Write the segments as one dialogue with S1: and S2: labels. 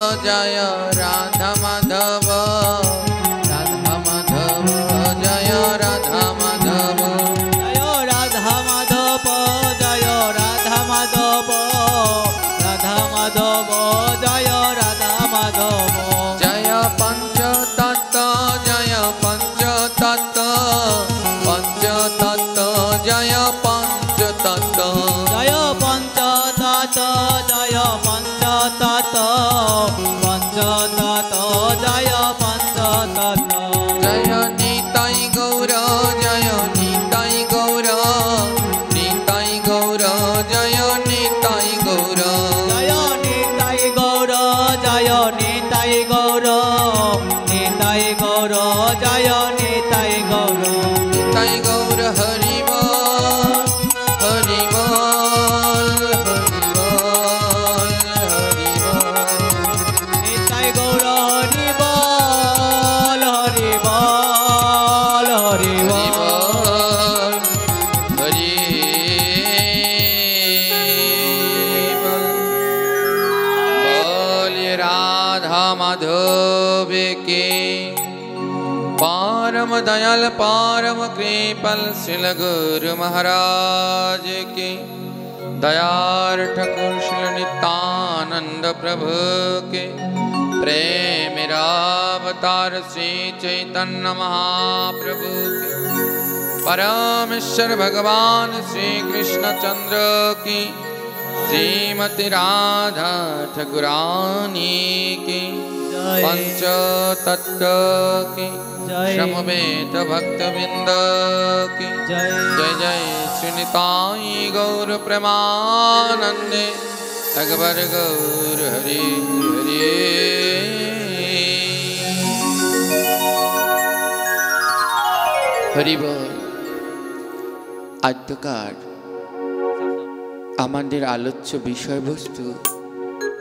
S1: जय राधा माधव जय राधा माधव
S2: जय राधा माधव जय राधा माधव राधा माधव जय राधा माधव
S1: जय पंच तत्व जय पंच तत्व जय पंच तत्व
S2: जय पंच तत्व जय पंच तत्व जय पंच तत्व
S1: जय निताई गौर जय निताई गौर निताई गौर जय निताई गौर
S2: जय निताई गौर जय निताई गौर निताई गौर जय निताई गौर
S1: निताई गौर हरि बोल हरि बोल हरि बोल
S2: निताई गौर हरि बोल हरि बोल हरि
S1: हरि
S2: बोल
S1: बोल हरि बोल राधा माधव की परम दयाल परम कृपल श्रील गुरु महाराज की दयार ठाकुर श्री नित्यानंद प्रभु के प्रेम अवतार श्री चैतन्य महाप्रभु के परमेश्वर भगवान श्री कृष्ण चंद्र की श्रीमती राधा ठाकुरानी की पंच तत्व की समवेत भक्तवृंद की
S2: जय
S1: जय जय श्री निताई गौर प्रेमानंदे अकबर गौर हरि हरि हरि बोल। আদ্যকার আমাদের আলোচ্য বিষয়বস্তু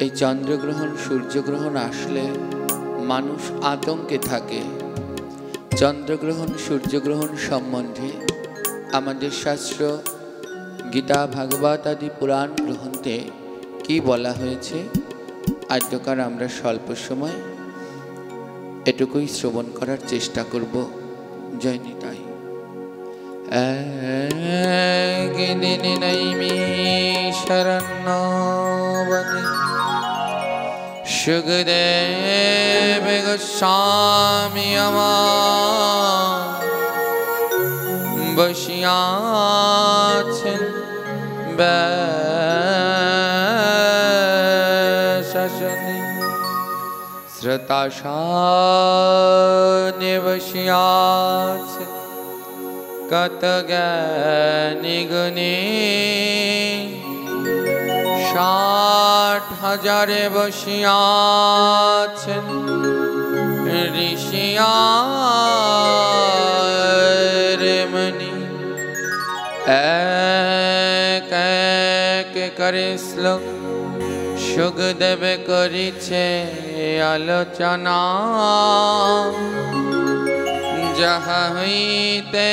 S1: এই চন্দ্রগ্রহণ সূর্যগ্রহণ আসলে মানুষ আতঙ্কে থাকে। চন্দ্রগ্রহণ সূর্যগ্রহণ সম্বন্ধে আমাদের শাস্ত্র গীতা ভাগবত আদি পুরাণ গ্রন্থে কি বলা হয়েছে আদ্যকার আমরা স্বল্প সময় এটুকুই শ্রবণ করার চেষ্টা করব। জয় নিতাই। দিন নৈমি শরণবনে সুখদেব গোস্বামী আমার বসিয়াছেন ব্যাসাসনে শ্রোতাশানে বসিয়াছেন কত জ্ঞানী গুণী 60,000 বসিয়াছেন ঋষিয়ার মুনি এক এক করে শ্লোক সুখদেব করিছে আলোচনা যাহা হইতে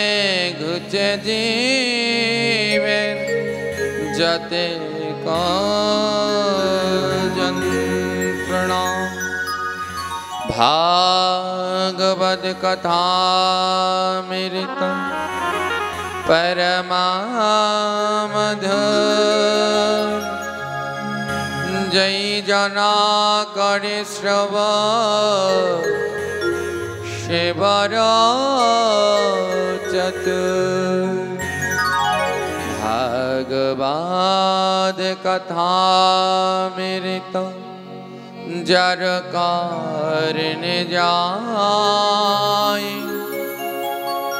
S1: ঘুচে জীবের যাতে যন্ত্রণা ভাগবত কথামৃত পরমামধুর জয় জনা করে শ্রবণ সেবর চতুর ভাগবত কথামৃত যার কারণে যায়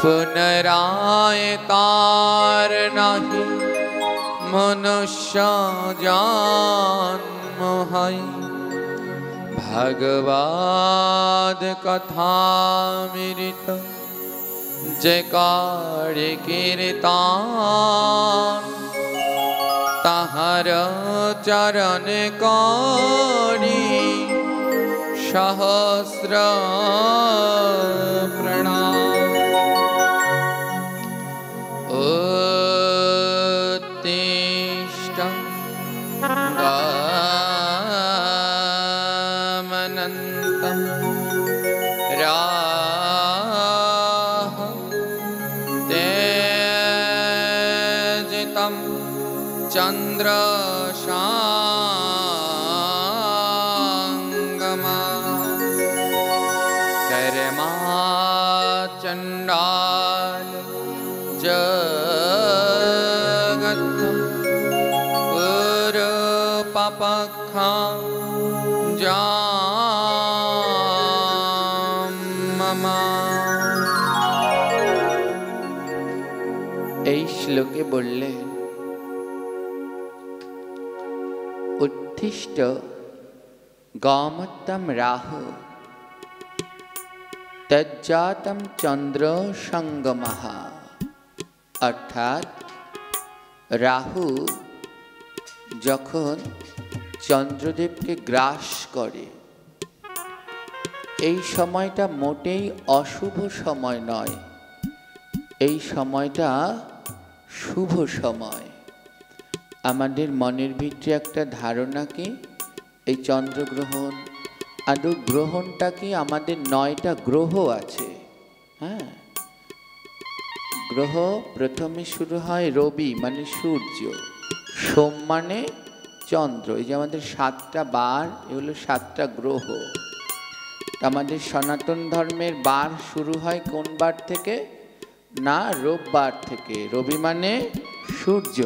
S1: পুনরায় তার নাহি মনুষ্য জন্ম হয়। ভাগবত কথামৃত যে করে কীর্তন তাহার চরণ করি সহস্র প্রণাম। উত্তিষ্ঠ अनन्तं राह तेजितं चन्द्रशाङ्गमा कर्मा चण्डाल जगत्थं पुरपपखां जाममा। এই শ্লোকে বললেন, উত্তিষ্ঠ গমত্তম রাহু তজ্জাতম চন্দ্র সঙ্গমঃ। অর্থাৎ রাহু যখন চন্দ্রদেবকে গ্রাস করে, এই সময়টা মোটেই অশুভ সময় নয়, এই সময়টা শুভ সময়। আমাদের মনের ভিতরে একটা ধারণা কি, এই চন্দ্রগ্রহণ আদৌ গ্রহণটা কি, আমাদের 9টা গ্রহ আছে। হ্যাঁ, গ্রহ প্রথমে শুরু হয় রবি মানে সূর্য, সোম মানে চন্দ্র, এই যে আমাদের 7টা বার, এগুলো 7টা গ্রহ। আমাদের সনাতন ধর্মের বার শুরু হয় কোন বার থেকে? না, রোববার থেকে। রবি মানে সূর্য,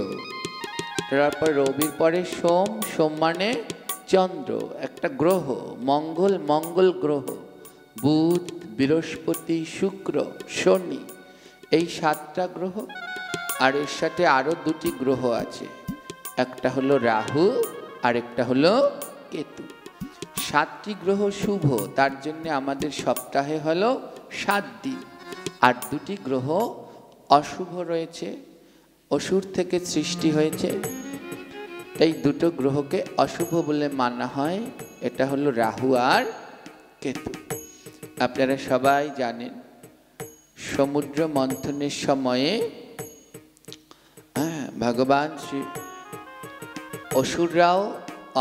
S1: তারপর রবির পরে সোম, সোম মানে চন্দ্র, একটা গ্রহ, মঙ্গল, মঙ্গল গ্রহ, বুধ, বৃহস্পতি, শুক্র, শনি, এই 7টা গ্রহ। আর এর সাথে আরও 2টি গ্রহ আছে, একটা হলো রাহু আর একটা হলো কেতু। 7টি গ্রহ শুভ, তার জন্য আমাদের সপ্তাহে হলো 7 দিন। আর 2টি গ্রহ অশুভ রয়েছে, অসুর থেকে সৃষ্টি হয়েছে, এই 2টো গ্রহকে অশুভ বলে মানা হয়। এটা হলো রাহু আর কেতু। আপনারা সবাই জানেন, সমুদ্র মন্থনের সময়ে ভগবান শ্রী অসুররাও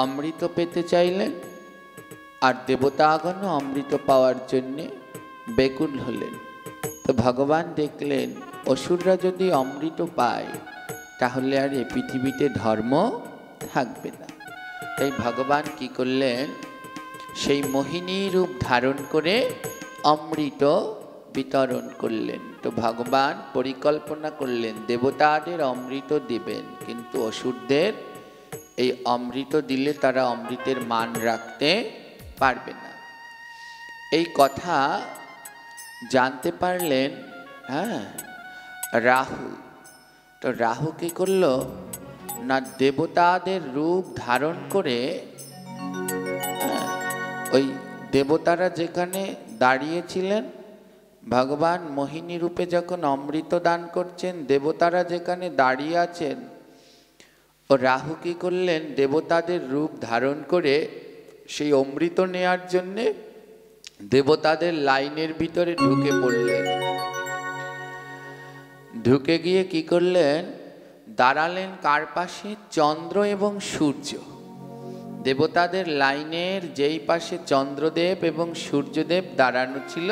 S1: অমৃত পেতে চাইলেন, আর দেবতাগণও অমৃত পাওয়ার জন্যে ব্যাকুল হলেন। তো ভগবান দেখলেন অসুররা যদি অমৃত পায় তাহলে আর এ পৃথিবীতে ধর্ম থাকবে না। তাই ভগবান কি করলেন, সেই মোহিনী রূপ ধারণ করে অমৃত বিতরণ করলেন। তো ভগবান পরিকল্পনা করলেন দেবতাদের অমৃত দিবেন, কিন্তু অসুরদের এই অমৃত দিলে তারা অমৃতের মান রাখতে পারবে না। এই কথা জানতে পারলেন রাহু। তো রাহু কি করলো না, দেবতাদের রূপ ধারণ করে ওই দেবতারা যেখানে দাঁড়িয়েছিলেন, ভগবান মোহিনী রূপে যখন অমৃত দান করছেন, দেবতারা যেখানে দাঁড়িয়ে আছেন, ও রাহু কি করলেন, দেবতাদের রূপ ধারণ করে সেই অমৃত নেয়ার জন্যে দেবতাদের লাইনের ভিতরে ঢুকে পড়লেন। ঢুকে গিয়ে কি করলেন, দাঁড়ালেন কার পাশে? চন্দ্র এবং সূর্য। দেবতাদের লাইনের যেই পাশে চন্দ্রদেব এবং সূর্যদেব দাঁড়ানো ছিল,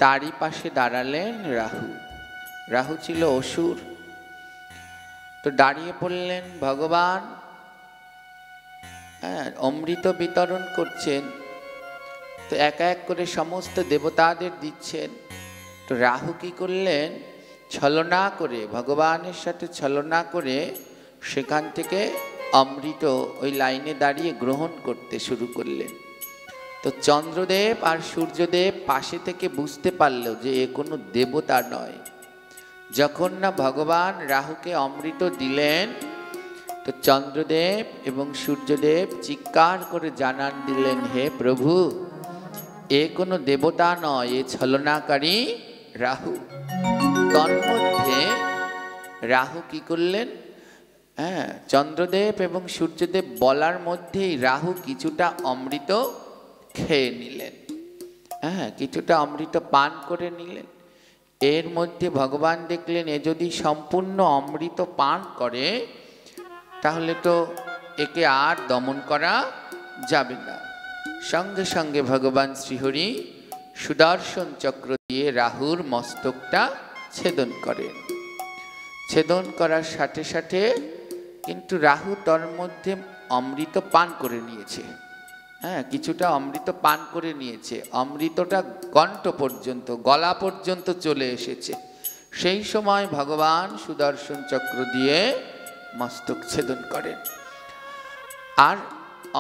S1: তারই পাশে দাঁড়ালেন রাহু। রাহু ছিল অসুর। তো দাঁড়িয়ে পড়লেন ভগবান, অমৃত বিতরণ করছেন, তো এক এক করে সমস্ত দেবতাদের দিচ্ছেন। তো রাহু কি করলেন, ছলনা করে, ভগবানের সাথে ছলনা করে সেখান থেকে অমৃত ওই লাইনে দাঁড়িয়ে গ্রহণ করতে শুরু করলেন। তো চন্দ্রদেব আর সূর্যদেব পাশে থেকে বুঝতে পারল যে এ কোনো দেবতা নয়। যখন না ভগবান রাহুকে অমৃত দিলেন, তো চন্দ্রদেব এবং সূর্যদেব চিৎকার করে জানান দিলেন, হে প্রভু, এ কোনো দেবতা নয়, এ ছলনাকারী রাহু। তন্মধ্যে রাহু কি করলেন, চন্দ্রদেব এবং সূর্যদেব বলার মধ্যেই রাহু কিছুটা অমৃত খেয়ে নিলেন, কিছুটা অমৃত পান করে নিলেন। এর মধ্যে ভগবান দেখলেন এ যদি সম্পূর্ণ অমৃত পান করে তাহলে তো একে আর দমন করা যাবে না। সঙ্গে সঙ্গে ভগবান শ্রীহরি সুদর্শন চক্র দিয়ে রাহুর মস্তকটা ছেদন করেন। ছেদন করার সাথে সাথে কিন্তু রাহু তার মধ্যে অমৃত পান করে নিয়েছে। হ্যাঁ, কিছুটা অমৃত পান করে নিয়েছে, অমৃতটা কণ্ঠ পর্যন্ত, গলা পর্যন্ত চলে এসেছে। সেই সময় ভগবান সুদর্শন চক্র দিয়ে মস্তক ছেদন করেন। আর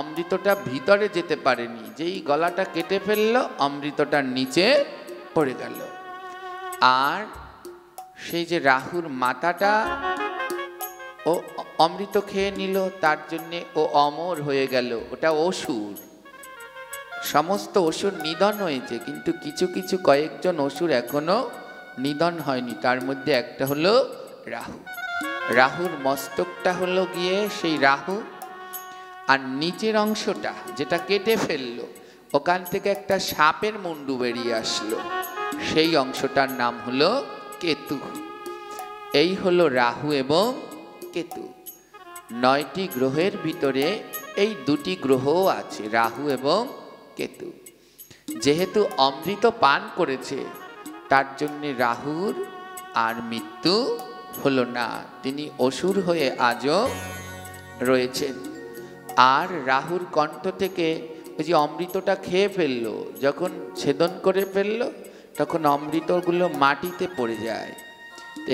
S1: অমৃতটা ভিতরে যেতে পারেনি, যেই গলাটা কেটে ফেললো অমৃতটা নিচে পড়ে গেল। আর সেই যে রাহুর মাথাটা ও অমৃত খেয়ে নিল, তার জন্যে ও অমর হয়ে গেল। ওটা অসুর, সমস্ত অসুর নিধন হয়েছে, কিন্তু কিছু কিছু কয়েকজন অসুর এখনো নিধন হয়নি। তার মধ্যে একটা হলো রাহু। রাহুর মস্তকটা হলো গিয়ে সেই রাহু, আর নিচের অংশটা যেটা কেটে ফেললো, ওখান থেকে একটা সাপের মুন্ডু বেরিয়ে আসলো, সেই অংশটার নাম হলো কেতু। এই হলো রাহু এবং কেতু। 9টি গ্রহের ভিতরে এই 2টি গ্রহ আছে, রাহু এবং কেতু। যেহেতু অমৃত পান করেছে, তার জন্যে রাহুর আর মৃত্যু হলো না, তিনি অসুর হয়ে আজও রয়েছেন। আর রাহুর কণ্ঠ থেকে ওই যে অমৃতটা খেয়ে ফেললো, যখন ছেদন করে ফেললো, তখন অমৃতগুলো মাটিতে পড়ে যায়।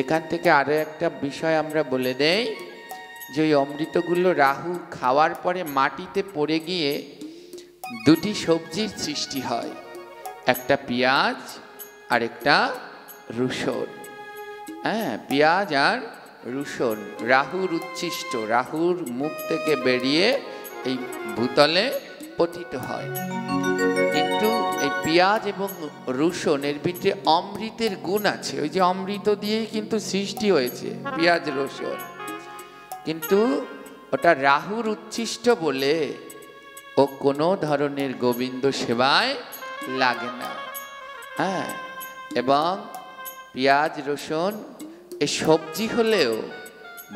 S1: এখান থেকে আরও একটা বিষয় আমরা বলে দেই, যে ওই অমৃতগুলো রাহু খাওয়ার পরে মাটিতে পড়ে গিয়ে 2টি সবজির সৃষ্টি হয়, একটা পেঁয়াজ আর একটা রসুন। হ্যাঁ, পেঁয়াজ আর রসুন রাহুর উচ্ছিষ্ট, রাহুর মুখ থেকে বেরিয়ে এই ভূতলে পতিত হয়। কিন্তু এই পেঁয়াজ এবং রসুন এর ভিতরে অমৃতের গুণ আছে, ওই যে অমৃত দিয়েই কিন্তু সৃষ্টি হয়েছে পেঁয়াজ রসুন, কিন্তু ওটা রাহুর উচ্ছিষ্ট বলে ও কোনো ধরনের গোবিন্দ সেবায় লাগে না। হ্যাঁ, এবং পেঁয়াজ রসুন এ সবজি হলেও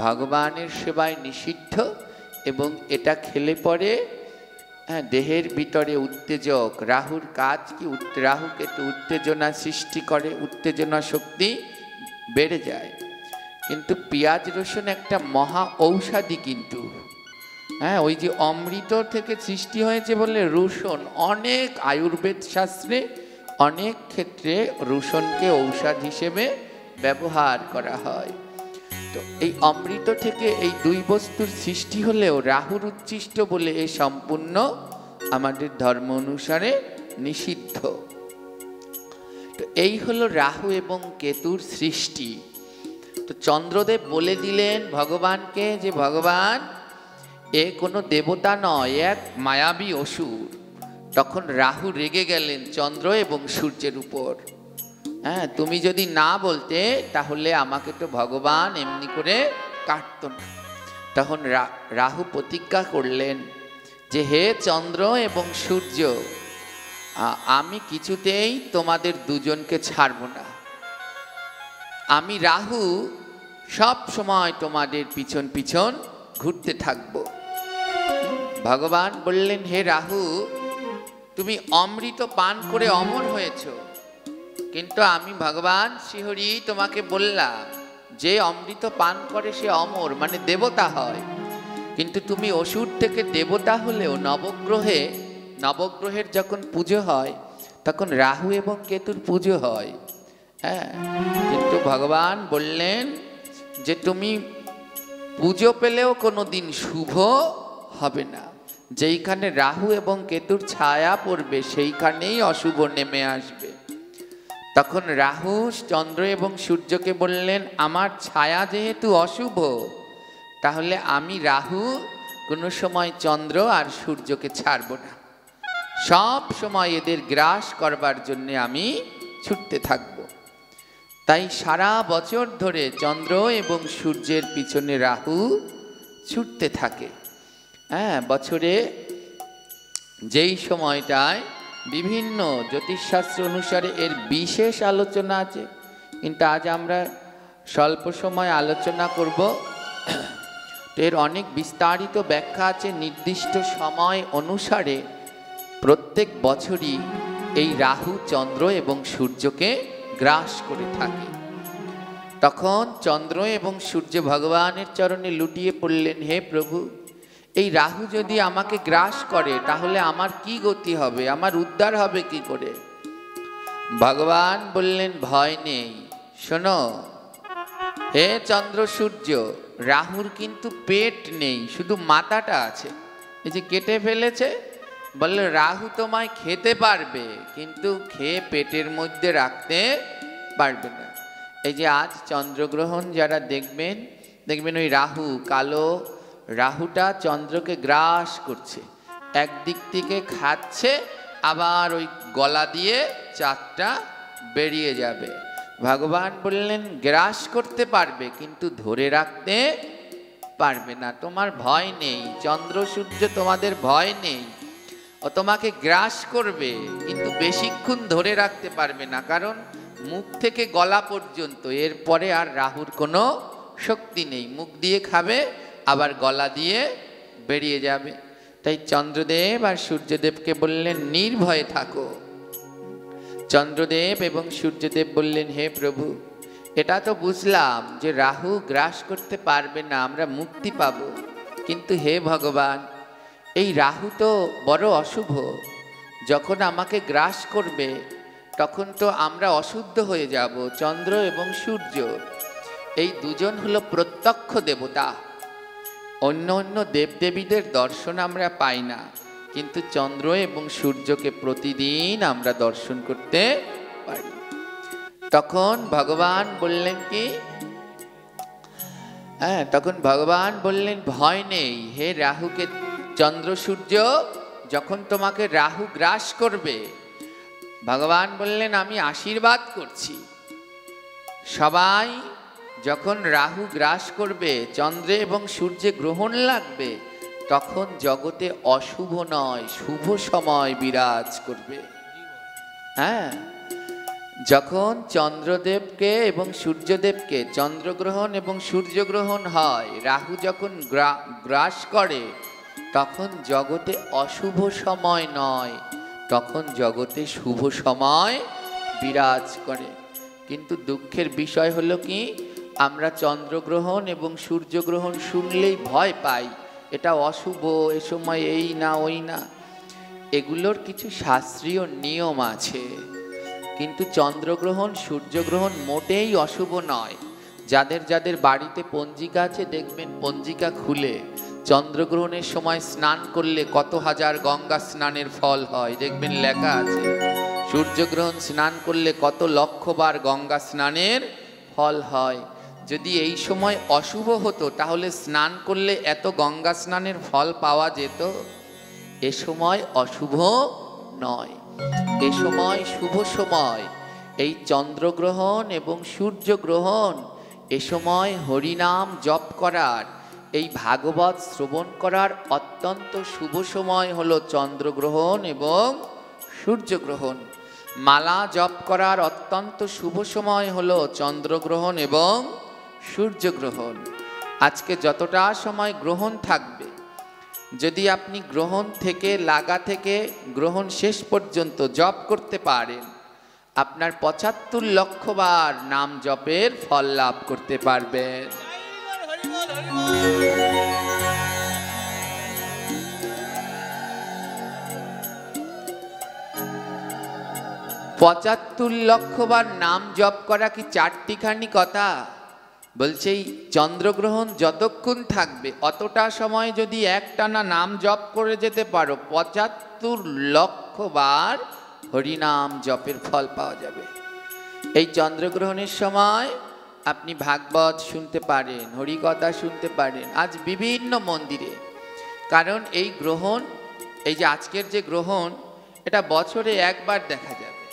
S1: ভগবানের সেবায় নিষিদ্ধ, এবং এটা খেলে পরে দেহের ভিতরে উত্তেজক, রাহুর কাজ কি, রাহুকে তো উত্তেজনা সৃষ্টি করে, উত্তেজনা শক্তি বেড়ে যায়। কিন্তু পেঁয়াজ রসুন একটা মহা ঔষধি কিন্তু। হ্যাঁ, ওই যে অমৃত থেকে সৃষ্টি হয়েছে বলে রসুন, অনেক আয়ুর্বেদ শাস্ত্রে অনেক ক্ষেত্রে রসুনকে ঔষধ হিসেবে ব্যবহার করা হয়। তো এই অমৃত থেকে এই 2 বস্তুর সৃষ্টি হলেও রাহুর উচ্ছিষ্ট বলে এই সম্পূর্ণ আমাদের ধর্ম অনুসারে নিষিদ্ধ। তো এই হলো রাহু এবং কেতুর সৃষ্টি। তো চন্দ্রদেব বলে দিলেন ভগবানকে যে ভগবান এ কোনো দেবতা নয়, এক মায়াবী অসুর। তখন রাহু রেগে গেলেন চন্দ্র এবং সূর্যের উপর। হ্যাঁ, তুমি যদি না বলতে তাহলে আমাকে তো ভগবান এমনি করে কাটত না। তখন রাহু প্রতিজ্ঞা করলেন যে হে চন্দ্র এবং সূর্য, আমি কিছুতেই তোমাদের দুজনকে ছাড়ব না। আমি রাহু সব সময় তোমাদের পিছন পিছন ঘুরতে থাকব। ভগবান বললেন হে রাহু, তুমি অমৃত পান করে অমর হয়েছ, কিন্তু আমি ভগবান শ্রীহরি তোমাকে বললাম যে অমৃত পান করে সে অমর, মানে দেবতা হয়। কিন্তু তুমি অসুর থেকে দেবতা হলেও নবগ্রহের যখন পুজো হয় তখন রাহু এবং কেতুর পুজো হয়। হ্যাঁ, কিন্তু ভগবান বললেন যে তুমি পুজো পেলেও কোনো দিন শুভ হবে না, যেইখানে রাহু এবং কেতুর ছায়া পড়বে সেইখানেই অশুভ নেমে আসবে। তখন রাহু চন্দ্র এবং সূর্যকে বললেন আমার ছায়া যেহেতু অশুভ, তাহলে আমি রাহু কোনো সময় চন্দ্র আর সূর্যকে ছাড়ব না, সব সময় এদের গ্রাস করবার জন্য আমি ছুটতে থাকব। তাই সারা বছর ধরে চন্দ্র এবং সূর্যের পিছনে রাহু ছুটতে থাকে। হ্যাঁ, বছরে যেই সময়টায় বিভিন্ন জ্যোতিষশাস্ত্র অনুসারে এর বিশেষ আলোচনা আছে, কিন্তু আজ আমরা স্বল্প সময় আলোচনা করব। এর অনেক বিস্তারিত ব্যাখ্যা আছে। নির্দিষ্ট সময় অনুসারে প্রত্যেক বছরই এই রাহু চন্দ্র এবং সূর্যকে গ্রাস করে থাকে। তখন চন্দ্র এবং সূর্য ভগবানের চরণে লুটিয়ে পড়লেন, হে প্রভু, এই রাহু যদি আমাকে গ্রাস করে তাহলে আমার কি গতি হবে, আমার উদ্ধার হবে কি করে? ভগবান বললেন, ভয় নেই, শোনো হে চন্দ্র সূর্য, রাহুর কিন্তু পেট নেই, শুধু মাথাটা আছে। এই যে কেটে ফেলেছে, বললে রাহু তোমায় খেতে পারবে কিন্তু খেয়ে পেটের মধ্যে রাখতে পারবে না। এই যে আজ চন্দ্রগ্রহণ যারা দেখবেন, দেখবেন ওই রাহু, কালো রাহুটা চন্দ্রকে গ্রাস করছে, একদিক থেকে খাচ্ছে, আবার ওই গলা দিয়ে চাঁদটা বেরিয়ে যাবে। ভগবান বললেন, গ্রাস করতে পারবে কিন্তু ধরে রাখতে পারবে না। তোমার ভয় নেই, চন্দ্র সূর্য তোমাদের ভয় নেই। ও তোমাকে গ্রাস করবে কিন্তু বেশিক্ষণ ধরে রাখতে পারবে না, কারণ মুখ থেকে গলা পর্যন্ত, এরপরে আর রাহুর কোনো শক্তি নেই। মুখ দিয়ে খাবে, আবার গলা দিয়ে বেরিয়ে যাবে। তাই চন্দ্রদেব আর সূর্যদেবকে বললেন, নির্ভয়ে থাকো। চন্দ্রদেব এবং সূর্যদেব বললেন, হে প্রভু, এটা তো বুঝলাম যে রাহু গ্রাস করতে পারবে না, আমরা মুক্তি পাব, কিন্তু হে ভগবান, এই রাহু তো বড় অশুভ, যখন আমাকে গ্রাস করবে তখন তো আমরা অশুদ্ধ হয়ে যাব। চন্দ্র এবং সূর্য এই দুজন হলো প্রত্যক্ষ দেবতা, অন্য অন্য দেবদেবীদের দর্শন আমরা পাই না, কিন্তু চন্দ্র এবং সূর্যকে প্রতিদিন আমরা দর্শন করতে পারি। তখন ভগবান বললেন কি, তখন ভগবান বললেন, ভয় নেই হে রাহুকে, চন্দ্র সূর্য যখন তোমাকে রাহু গ্রাস করবে, ভগবান বললেন, আমি আশীর্বাদ করছি, সবাই যখন রাহু গ্রাস করবে, চন্দ্রে এবং সূর্যে গ্রহণ লাগবে, তখন জগতে অশুভ নয় শুভ সময় বিরাজ করবে। হ্যাঁ, যখন চন্দ্রদেবকে এবং সূর্যদেবকে চন্দ্রগ্রহণ এবং সূর্যগ্রহণ হয়, রাহু যখন গ্রাস করে, তখন জগতে অশুভ সময় নয়, তখন জগতে শুভ সময় বিরাজ করে। কিন্তু দুঃখের বিষয় হলো কি, আমরা চন্দ্রগ্রহণ এবং সূর্যগ্রহণ শুনলেই ভয় পাই, এটা অশুভ, এ সময় এই না ওই না। এগুলোর কিছু শাস্ত্রীয় নিয়ম আছে, কিন্তু চন্দ্রগ্রহণ সূর্যগ্রহণ মোটেই অশুভ নয়। যাদের যাদের বাড়িতে পঞ্জিকা আছে, দেখবেন পঞ্জিকা খুলে চন্দ্রগ্রহণের সময় স্নান করলে কত হাজার গঙ্গা স্নানের ফল হয়, দেখবেন লেখা আছে। সূর্যগ্রহণ স্নান করলে কত লক্ষবার গঙ্গা স্নানের ফল হয়। যদি এই সময় অশুভ হতো তাহলে স্নান করলে এত গঙ্গা স্নানের ফল পাওয়া যেত? এ সময় অশুভ নয়, এ সময় শুভ সময়। এই চন্দ্রগ্রহণ এবং সূর্যগ্রহণ, এ সময় হরিনাম জপ করার, এই ভাগবত শ্রবণ করার অত্যন্ত শুভ সময় হলো চন্দ্রগ্রহণ এবং সূর্যগ্রহণ। মালা জপ করার অত্যন্ত শুভ সময় হলো চন্দ্রগ্রহণ এবং সূর্যগ্রহণ। আজকে যতটা সময় গ্রহণ থাকবে, যদি আপনি গ্রহণ থেকে লাগা থেকে গ্রহণ শেষ পর্যন্ত জপ করতে পারেন, আপনার ৭৫ লক্ষ বার নাম জপের ফল লাভ করতে পারবেন। ৭৫ লক্ষ বার নাম জপ করা কি চারটিখানি কথা? বলছে এই চন্দ্রগ্রহণ যতক্ষণ থাকবে অতটা সময় যদি একটানা নাম জপ করে যেতে পারো, ৭৫ লক্ষ বার হরিনাম জপের ফল পাওয়া যাবে। এই চন্দ্রগ্রহণের সময় আপনি ভাগবত শুনতে পারেন, হরিকথা শুনতে পারেন আজ বিভিন্ন মন্দিরে। কারণ এই গ্রহণ, এই যে আজকের যে গ্রহণ, এটা বছরে একবার দেখা যাবে।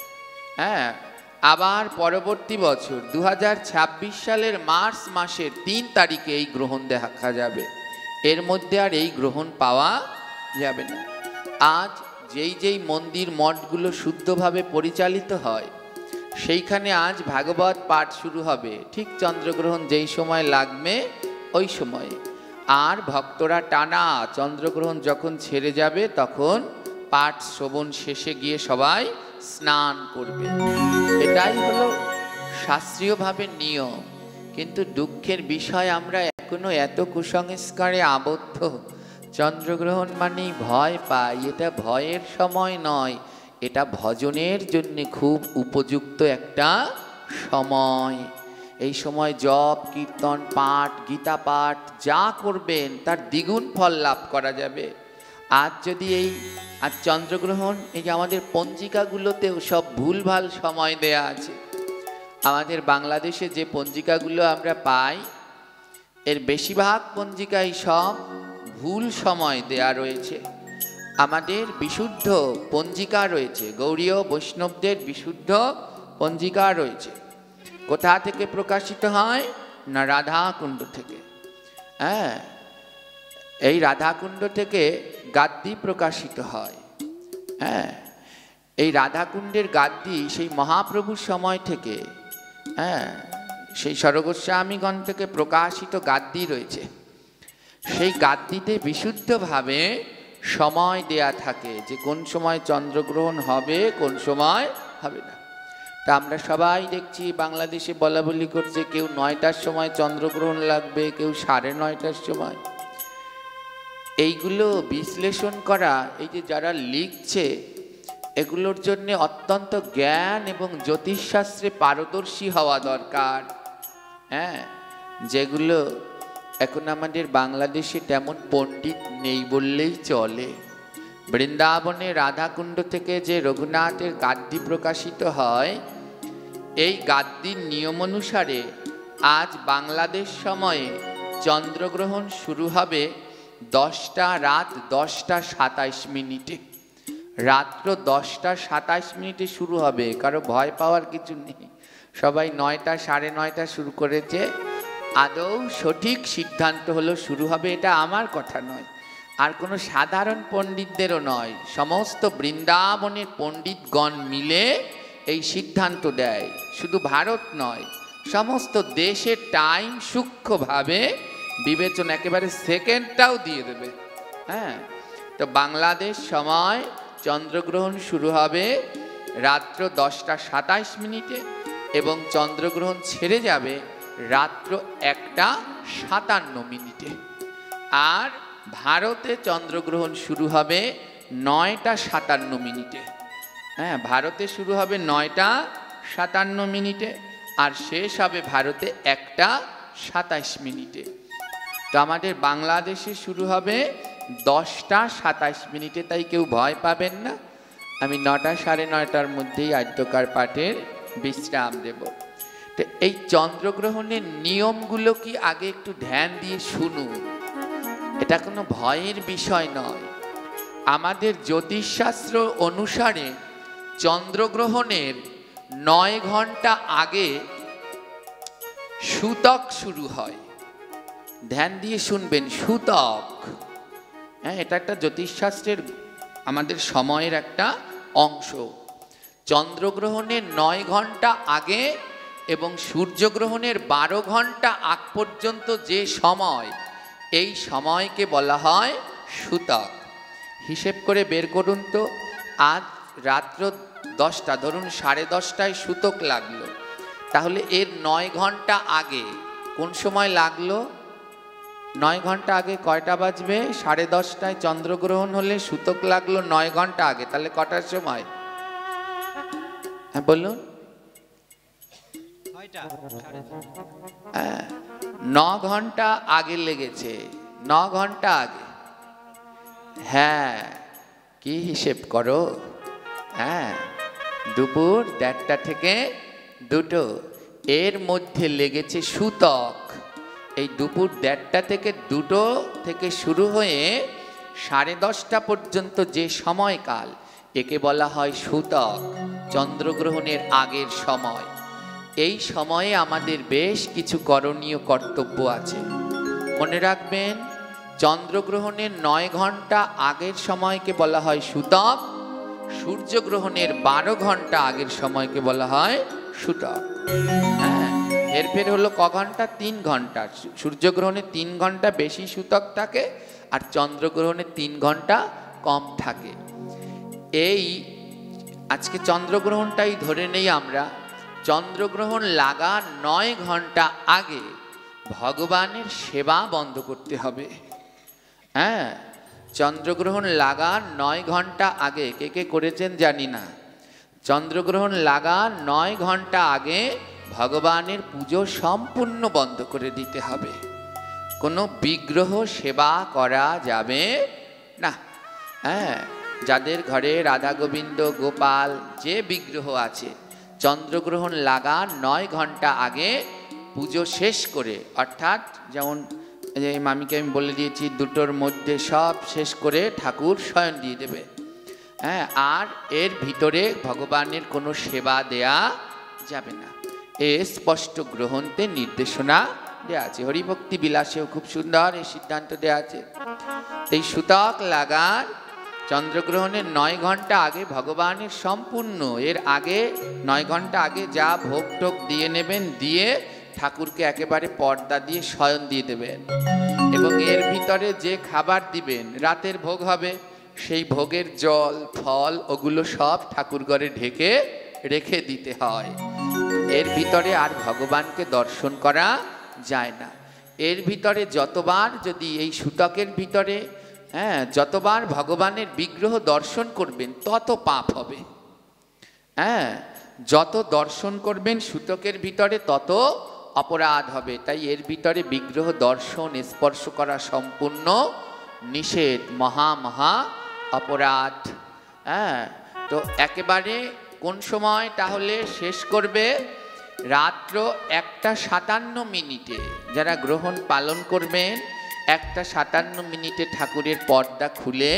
S1: হ্যাঁ, আবার পরবর্তী বছর 2026 সালের মার্চ মাসের 3 তারিখে এই গ্রহণ দেখা যাবে। এর মধ্যে আর এই গ্রহণ পাওয়া যাবে না। আজ যেই যেই মন্দির মঠগুলো শুদ্ধভাবে পরিচালিত হয়, সেইখানে আজ ভাগবত পাঠ শুরু হবে ঠিক চন্দ্রগ্রহণ যেই সময় লাগবে ওই সময়ে। আর ভক্তরা টানা চন্দ্রগ্রহণ যখন ছেড়ে যাবে তখন পাঠ শ্রবণ শেষে গিয়ে সবাই স্নান করবে। এটাই হলো শাস্ত্রীয়ভাবে নিয়ম। কিন্তু দুঃখের বিষয় আমরা এখনো এত কুসংস্কারে আবদ্ধ। চন্দ্রগ্রহণ মানেই ভয় পাই। এটা ভয়ের সময় নয়, এটা ভজনের জন্য খুব উপযুক্ত একটা সময়। এই সময় জপ কীর্তন পাঠ গীতা পাঠ যা করবেন তার দ্বিগুণ ফল লাভ করা যাবে। আজ যদি আজ চন্দ্রগ্রহণ, এই যে আমাদের পঞ্জিকাগুলোতেও সব ভুলভাল সময় দেয়া আছে। আমাদের বাংলাদেশে যে পঞ্জিকাগুলো আমরা পাই, এর বেশিরভাগ পঞ্জিকাই সব ভুল সময় দেয়া রয়েছে। আমাদের বিশুদ্ধ পঞ্জিকা রয়েছে, গৌড়ীয় বৈষ্ণবদের বিশুদ্ধ পঞ্জিকা রয়েছে। কোথা থেকে প্রকাশিত হয় না? রাধাকুণ্ড থেকে। হ্যাঁ, এই রাধাকুণ্ড থেকে গাদ্দি প্রকাশিত হয়। হ্যাঁ, এই রাধাকুণ্ডের গাদ্দি সেই মহাপ্রভুর সময় থেকে, হ্যাঁ, সেই সরগোস্বামীগণ থেকে প্রকাশিত গাদ্দি রয়েছে। সেই গাদ্দিতে বিশুদ্ধভাবে সময় দেয়া থাকে যে কোন সময় চন্দ্রগ্রহণ হবে, কোন সময় হবে না। তা আমরা সবাই দেখছি বাংলাদেশে বলা বলি করছে, কেউ 9টার সময় চন্দ্রগ্রহণ লাগবে, কেউ 9:30টার সময়। এইগুলো বিশ্লেষণ করা, এই যে যারা লিখছে, এগুলোর জন্য অত্যন্ত জ্ঞান এবং জ্যোতিষশাস্ত্রে পারদর্শী হওয়া দরকার। হ্যাঁ, যেগুলো এখন আমাদের বাংলাদেশে তেমন পণ্ডিত নেই বললেই চলে। বৃন্দাবনে রাধাকুণ্ড থেকে যে রঘুনাথের গাদ্দি প্রকাশিত হয়, এই গাদ্দির নিয়ম অনুসারে আজ বাংলাদেশ সময়ে চন্দ্রগ্রহণ শুরু হবে রাত 10:27। রাত্র 10:27 শুরু হবে। কারো ভয় পাওয়ার কিছু নেই। সবাই 9টা 9:30 শুরু করেছে। আদৌ সঠিক সিদ্ধান্ত হলো শুরু হবে, এটা আমার কথা নয়, আর কোনো সাধারণ পণ্ডিতদেরও নয়। সমস্ত বৃন্দাবনের পণ্ডিতগণ মিলে এই সিদ্ধান্ত দেয়। শুধু ভারত নয়, সমস্ত দেশের টাইম সূক্ষ্মভাবে বিবেচনা, একেবারে সেকেন্ডটাও দিয়ে দেবে। হ্যাঁ, তো বাংলাদেশ সময় চন্দ্রগ্রহণ শুরু হবে রাত্র 10:27 এবং চন্দ্রগ্রহণ ছেড়ে যাবে রাত্র 1:57। আর ভারতে চন্দ্রগ্রহণ শুরু হবে 9:57। হ্যাঁ, ভারতে শুরু হবে 9:57 আর শেষ হবে ভারতে 1:27। তো আমাদের বাংলাদেশে শুরু হবে 10:27। তাই কেউ ভয় পাবেন না। আমি 9টা 9:30টার মধ্যেই আদ্যকার পাঠের বিশ্রাম দেব। তো এই চন্দ্রগ্রহণের নিয়মগুলো কি আগে একটু ধ্যান দিয়ে শুনুন। এটা কোনো ভয়ের বিষয় নয়। আমাদের জ্যোতিষশাস্ত্র অনুসারে চন্দ্রগ্রহণের 9 ঘন্টা আগে সূতক শুরু হয়। ধ্যান দিয়ে শুনবেন, সূতক। হ্যাঁ, এটা একটা জ্যোতিষশাস্ত্রের আমাদের সময়ের একটা অংশ। চন্দ্রগ্রহণের 9 ঘন্টা আগে এবং সূর্যগ্রহণের 12 ঘন্টা আগ পর্যন্ত যে সময়, এই সময়কে বলা হয় সূতক। হিসেব করে বের করুন তো, আজ রাত্র 10টা, ধরুন 10:30টায় সূতক লাগলো, তাহলে এর 9 ঘন্টা আগে কোন সময় লাগলো? 9 ঘন্টা আগে কয়টা বাজবে? 10:30টায় চন্দ্রগ্রহণ হলে সূতক লাগলো 9 ঘন্টা আগে, তাহলে কটার সময়? হ্যাঁ বলুন। 9 ঘন্টা আগে লেগেছে, 9 ঘন্টা আগে। হ্যাঁ, কি হিসেব করো? হ্যাঁ, দুপুর 1:30 থেকে 2টো, এর মধ্যে লেগেছে সূতক। এই দুপুর 1:30 থেকে 2টো থেকে শুরু হয়ে 10:30টা পর্যন্ত যে সময়কাল, একে বলা হয় সূতক, চন্দ্রগ্রহণের আগের সময়। এই সময়ে আমাদের বেশ কিছু করণীয় কর্তব্য আছে। মনে রাখবেন, চন্দ্রগ্রহণের 9 ঘন্টা আগের সময়কে বলা হয় সূতক, সূর্যগ্রহণের 12 ঘন্টা আগের সময়কে বলা হয় সূতক। হ্যাঁ, হেরফের হলো ক ঘন্টা? 3 ঘন্টা। সূর্যগ্রহণে 3 ঘন্টা বেশি সূতক থাকে আর চন্দ্রগ্রহণে 3 ঘন্টা কম থাকে। এই আজকে চন্দ্রগ্রহণটাই ধরে নেই আমরা, চন্দ্রগ্রহণ লাগা 9 ঘন্টা আগে ভগবানের সেবা বন্ধ করতে হবে। হ্যাঁ, চন্দ্রগ্রহণ লাগা 9 ঘন্টা আগে কে কে করেছেন জানি না, চন্দ্রগ্রহণ লাগা 9 ঘন্টা আগে ভগবানের পুজো সম্পূর্ণ বন্ধ করে দিতে হবে। কোনো বিগ্রহ সেবা করা যাবে না। হ্যাঁ, যাদের ঘরে রাধা গোবিন্দ গোপাল যে বিগ্রহ আছে, চন্দ্রগ্রহণ লাগা 9 ঘন্টা আগে পুজো শেষ করে, অর্থাৎ যেমন এই মামিকে আমি বলে দিয়েছি 2টোর মধ্যে সব শেষ করে ঠাকুর শয়ন দিয়ে দেবে। হ্যাঁ, আর এর ভিতরে ভগবানের কোনো সেবা দেয়া যাবে না, এ স্পষ্ট গ্রন্থে নির্দেশনা দেওয়া আছে। হরিভক্তি বিলাসেও খুব সুন্দর এই সিদ্ধান্ত দেওয়া আছে। এই সুতক লাগার চন্দ্রগ্রহণের 9 ঘন্টা আগে ভগবানের সম্পূর্ণ, এর আগে 9 ঘন্টা আগে যা ভোগ টোগ দিয়ে নেবেন, দিয়ে ঠাকুরকে একেবারে পর্দা দিয়ে শয়ন দিয়ে দেবেন। এবং এর ভিতরে যে খাবার দিবেন, রাতের ভোগ হবে, সেই ভোগের জল ফল ওগুলো সব ঠাকুর ঘরে ঢেকে রেখে দিতে হয়। এর ভিতরে আর ভগবানকে দর্শন করা যায় না। এর ভিতরে যতবার যদি এই সুতকের ভিতরে যতবার ভগবানের বিগ্রহ দর্শন করবেন তত পাপ হবে। যত দর্শন করবেন সুতকের ভিতরে তত অপরাধ হবে। তাই এর ভিতরে বিগ্রহ দর্শন স্পর্শ করা সম্পূর্ণ নিষেধ, মহা মহা অপরাধ। তো একেবারে কোন সময় তাহলে শেষ করবে? রাত্র 1:57 যারা গ্রহণ পালন করবেন, 1:57 ঠাকুরের পর্দা খুলে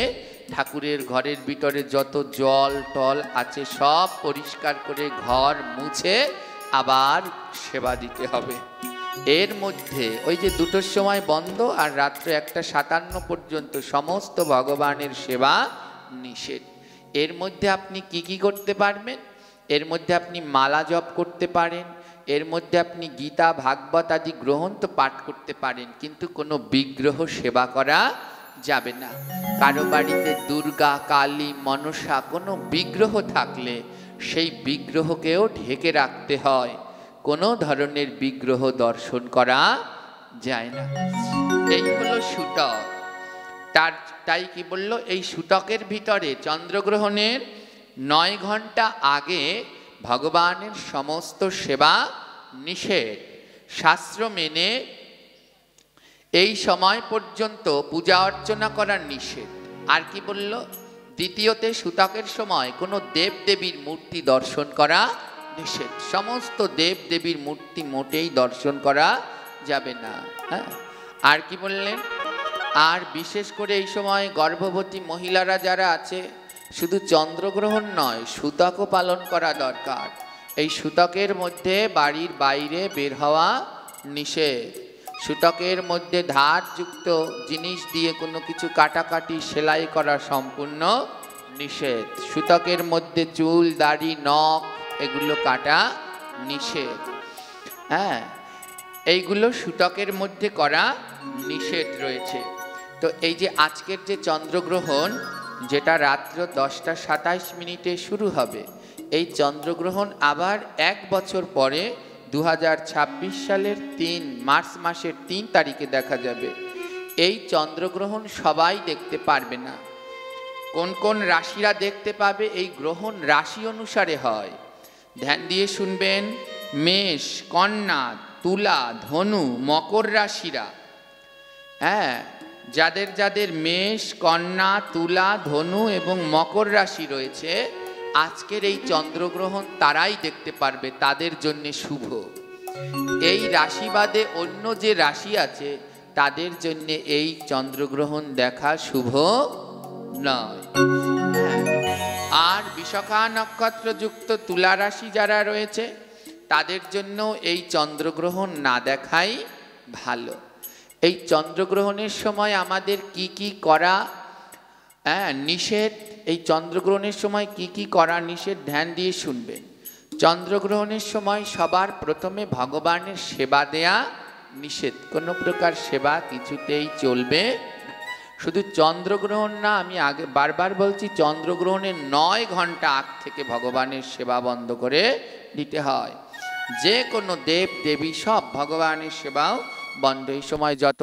S1: ঠাকুরের ঘরের ভিতরে যত জল টল আছে সব পরিষ্কার করে ঘর মুছে আবার সেবা দিতে হবে। এর মধ্যে ওই যে 2টোর সময় বন্ধ আর রাত্র 1:57 পর্যন্ত সমস্ত ভগবানের সেবা নিষেধ। এর মধ্যে আপনি কি কি করতে পারবেন? এর মধ্যে আপনি মালা জপ করতে পারেন, এর মধ্যে আপনি গীতা ভাগবত আদি গ্রন্থ পাঠ করতে পারেন, কিন্তু কোনো বিগ্রহ সেবা করা যাবে না। কারো বাড়িতে দুর্গা কালী মনসা কোনো বিগ্রহ থাকলে সেই বিগ্রহকেও ঢেকে রাখতে হয়, কোনো ধরনের বিগ্রহ দর্শন করা যায় না। এই হলো সুতক। তাই কি বলল, এই সুতকের ভিতরে চন্দ্রগ্রহণের 9 ঘন্টা আগে ভগবানের সমস্ত সেবা নিষেধ। শাস্ত্র মেনে এই সময় পর্যন্ত পূজা অর্চনা করা নিষেধ। আর কি বলল? দ্বিতীয়তে সুতকের সময় কোনো দেব দেবীর মূর্তি দর্শন করা নিষেধ। সমস্ত দেব দেবীর মূর্তি মোটেই দর্শন করা যাবে না। আর কি বললেন? আর বিশেষ করে এই সময় গর্ভবতী মহিলারা যারা আছে, শুধু চন্দ্রগ্রহণ নয় সুতকও পালন করা দরকার। এই সুতকের মধ্যে বাড়ির বাইরে বের হওয়া নিষেধ। সুতকের মধ্যে ধারযুক্ত জিনিস দিয়ে কোনো কিছু কাটাকাটি সেলাই করা সম্পূর্ণ নিষেধ। সুতকের মধ্যে চুল দাড়ি নখ এগুলো কাটা নিষেধ। এইগুলো সুতকের মধ্যে করা নিষেধ রয়েছে। তো এই যে আজকের যে চন্দ্রগ্রহণ, যেটা রাত্র 10:27 শুরু হবে, এই চন্দ্রগ্রহণ আবার 1 বছর পরে 2026 সালের মার্চ মাসের 3 তারিখে দেখা যাবে। এই চন্দ্রগ্রহণ সবাই দেখতে পারবে না। কোন কোন রাশিরা দেখতে পাবে? এই গ্রহণ রাশি অনুসারে হয়। ধ্যান দিয়ে শুনবেন। মেষ, কন্যা, তুলা, ধনু, মকর রাশিরা, যাদের যাদের মেষ, কন্যা, তুলা, ধনু এবং মকর রাশি রয়েছে, আজকের এই চন্দ্রগ্রহণ তারাই দেখতে পারবে, তাদের জন্য শুভ। এই রাশি বাদে অন্য যে রাশি আছে তাদের জন্য এই চন্দ্রগ্রহণ দেখা শুভ নয়। আর বিশাখা নক্ষত্রযুক্ত তুলা রাশি যারা রয়েছে তাদের জন্য এই চন্দ্রগ্রহণ না দেখাই ভালো। এই চন্দ্রগ্রহণের সময় আমাদের কি কি করা নিষেধ, এই চন্দ্রগ্রহণের সময় কি কি করা নিষেধ ধ্যান দিয়ে শুনবেন। চন্দ্রগ্রহণের সময় সবার প্রথমে ভগবানের সেবা দেয়া নিষেধ। কোনো প্রকার সেবা কিছুতেই চলবে। শুধু চন্দ্রগ্রহণ না, আমি আগে বারবার বলছি, চন্দ্রগ্রহণের 9 ঘন্টা আগ থেকে ভগবানের সেবা বন্ধ করে দিতে হয়। যে কোনো দেব দেবী সব ভগবানের সেবাও বন্ধ। এই সময় যত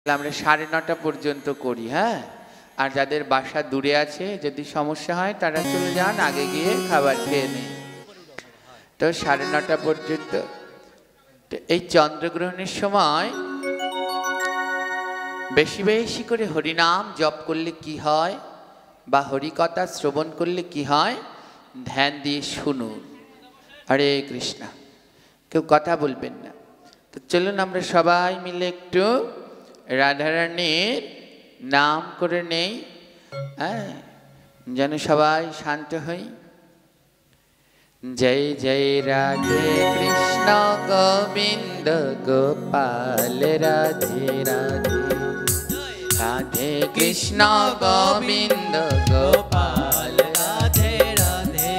S1: আমরা 9:30 পর্যন্ত করি। হ্যাঁ, আর যাদের বাসা দূরে আছে, যদি সমস্যা হয় তারা চলে যান, আগে গিয়ে খাবার খেয়ে নিন। তো 9:30 পর্যন্ত। এই চন্দ্রগ্রহণের সময় বেশি বেশি করে হরিনাম জপ করলে কি হয়, বা হরিকথা শ্রবণ করলে কি হয়, ধ্যান দিয়ে শুনুন। হরে কৃষ্ণ। কেউ কথা বলবেন না। তো চলুন আমরা সবাই মিলে একটু রাধারানীর নাম করে নেই, হ্যাঁ, যেন সবাই শান্ত হই। जय जय राधे कृष्ण गोविंद गोपाल राधे राधे, राधे कृष्ण गोविंद गोपाल
S2: राधे राधे,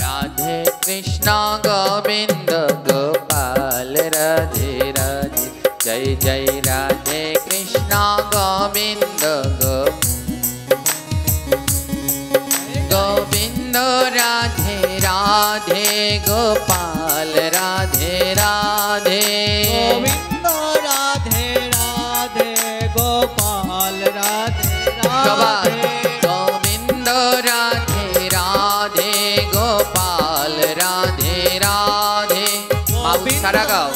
S1: राधे कृष्ण गोविंद गोपाल राधे राधे, जय जय राधे कृष्ण गोविंद गोविंद राधे राधे गोपाल राधे राधे,
S2: गोविंद राधे राधे गोपाल राधे
S1: सबाई
S2: राधे,
S1: गोविंद राधे राधे गोपाल राधे राधे। बाबू सारा गाओ।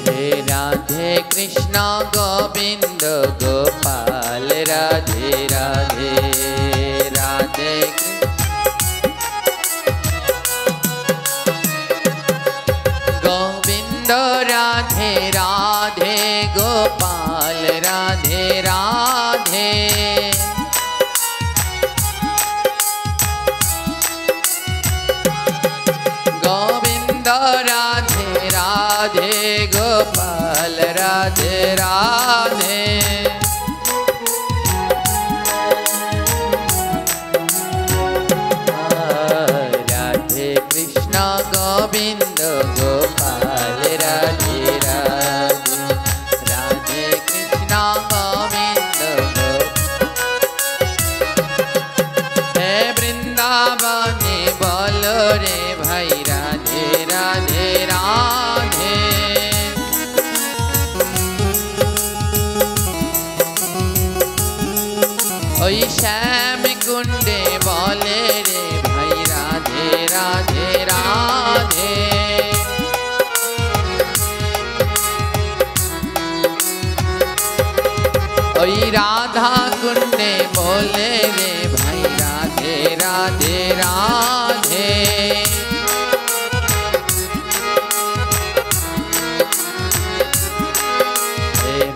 S1: हे राधे कृष्ण गोविंद गोपाल राधे राधे, राधे गोविंद राधे राधे गोपाल राधे राधे, गोविंद राधे राधे गोपाल राधे राधे, राधे कृष्ण गोविंद गोपाल राधे राधे, राधे कृष्ण गोविंद हे वृंदावने बोलो रे भाई राधे राधे राधे, ओई श्याम कुंडे बोले रे भाई राधे राधे राधे, ओई राधा कुंडे बोले रे भाई राधे राधे राधे,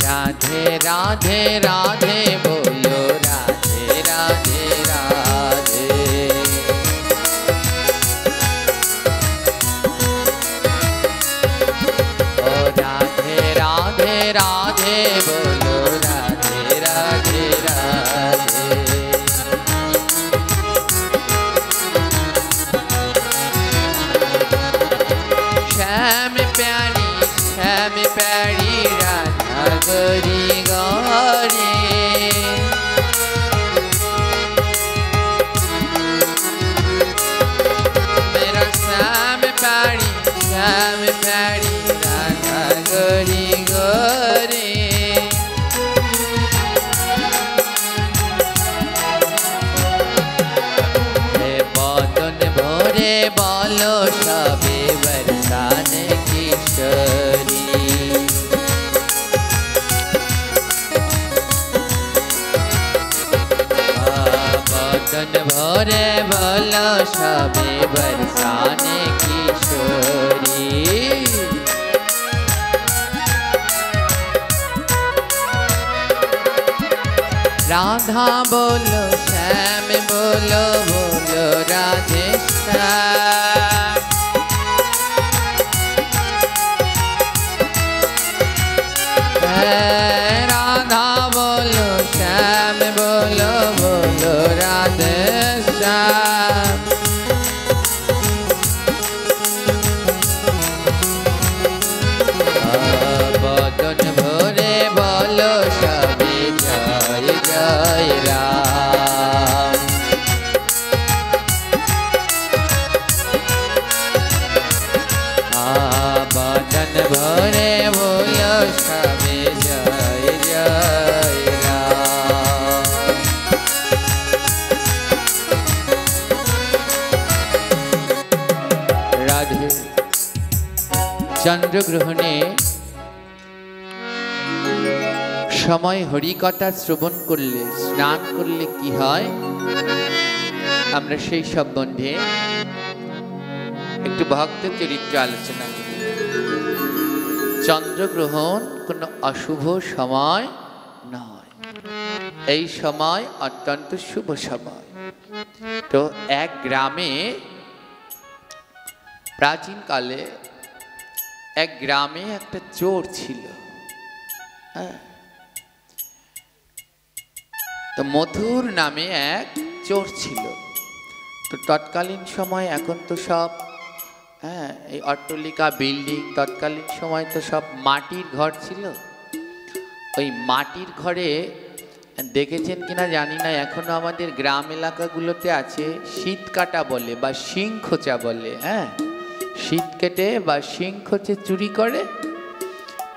S1: राधे राधे राधे बोलो राधे राधे राधे, ओ राधे राधे राधे बोलो राधे राधे राधे, श्याम प्यारी राधा गोरी गौरी, मेरा श्याम प्यारी राधा गोरी गोरी, हे बदन भोरे बोलो सबे बरसाने किशोरी, बदन भोरे बोलो सबे बरसाने किशोरी, राधा बोलो श्याम बोलो बोलो राधे श्याम, राधा बोलो श्याम बोलो बोलो राधे श्याम, ভরে বলো সবে জয় জয় রাম। রাধে চন্দ্রগ্রহণে সময় হরিকথা শ্রবণ করলে, স্নান করলে কি হয়, আমরা সেই সম্বন্ধে একটু ভক্ত চরিত্র আলোচনা করি। চন্দ্রগ্রহণ কোনো অশুভ সময় নয়, এই সময় অত্যন্ত শুভ সময়। তো এক গ্রামে, প্রাচীনকালে এক গ্রামে একটা চোর ছিল। হ্যাঁ, তো মথুর নামে এক চোর ছিল। তো তৎকালীন সময়, এখন তো সব এই অট্টালিকা বিল্ডিং, তৎকালীন সময় তো সব মাটির ঘর ছিল। ওই মাটির ঘরে দেখেছেন কিনা জানি না, এখনো আমাদের গ্রাম এলাকাগুলোতে আছে শীত কাটা বলে বা শিং খোঁচা বলে। হ্যাঁ, শীত কেটে বা শিং খোঁচে চুরি করে।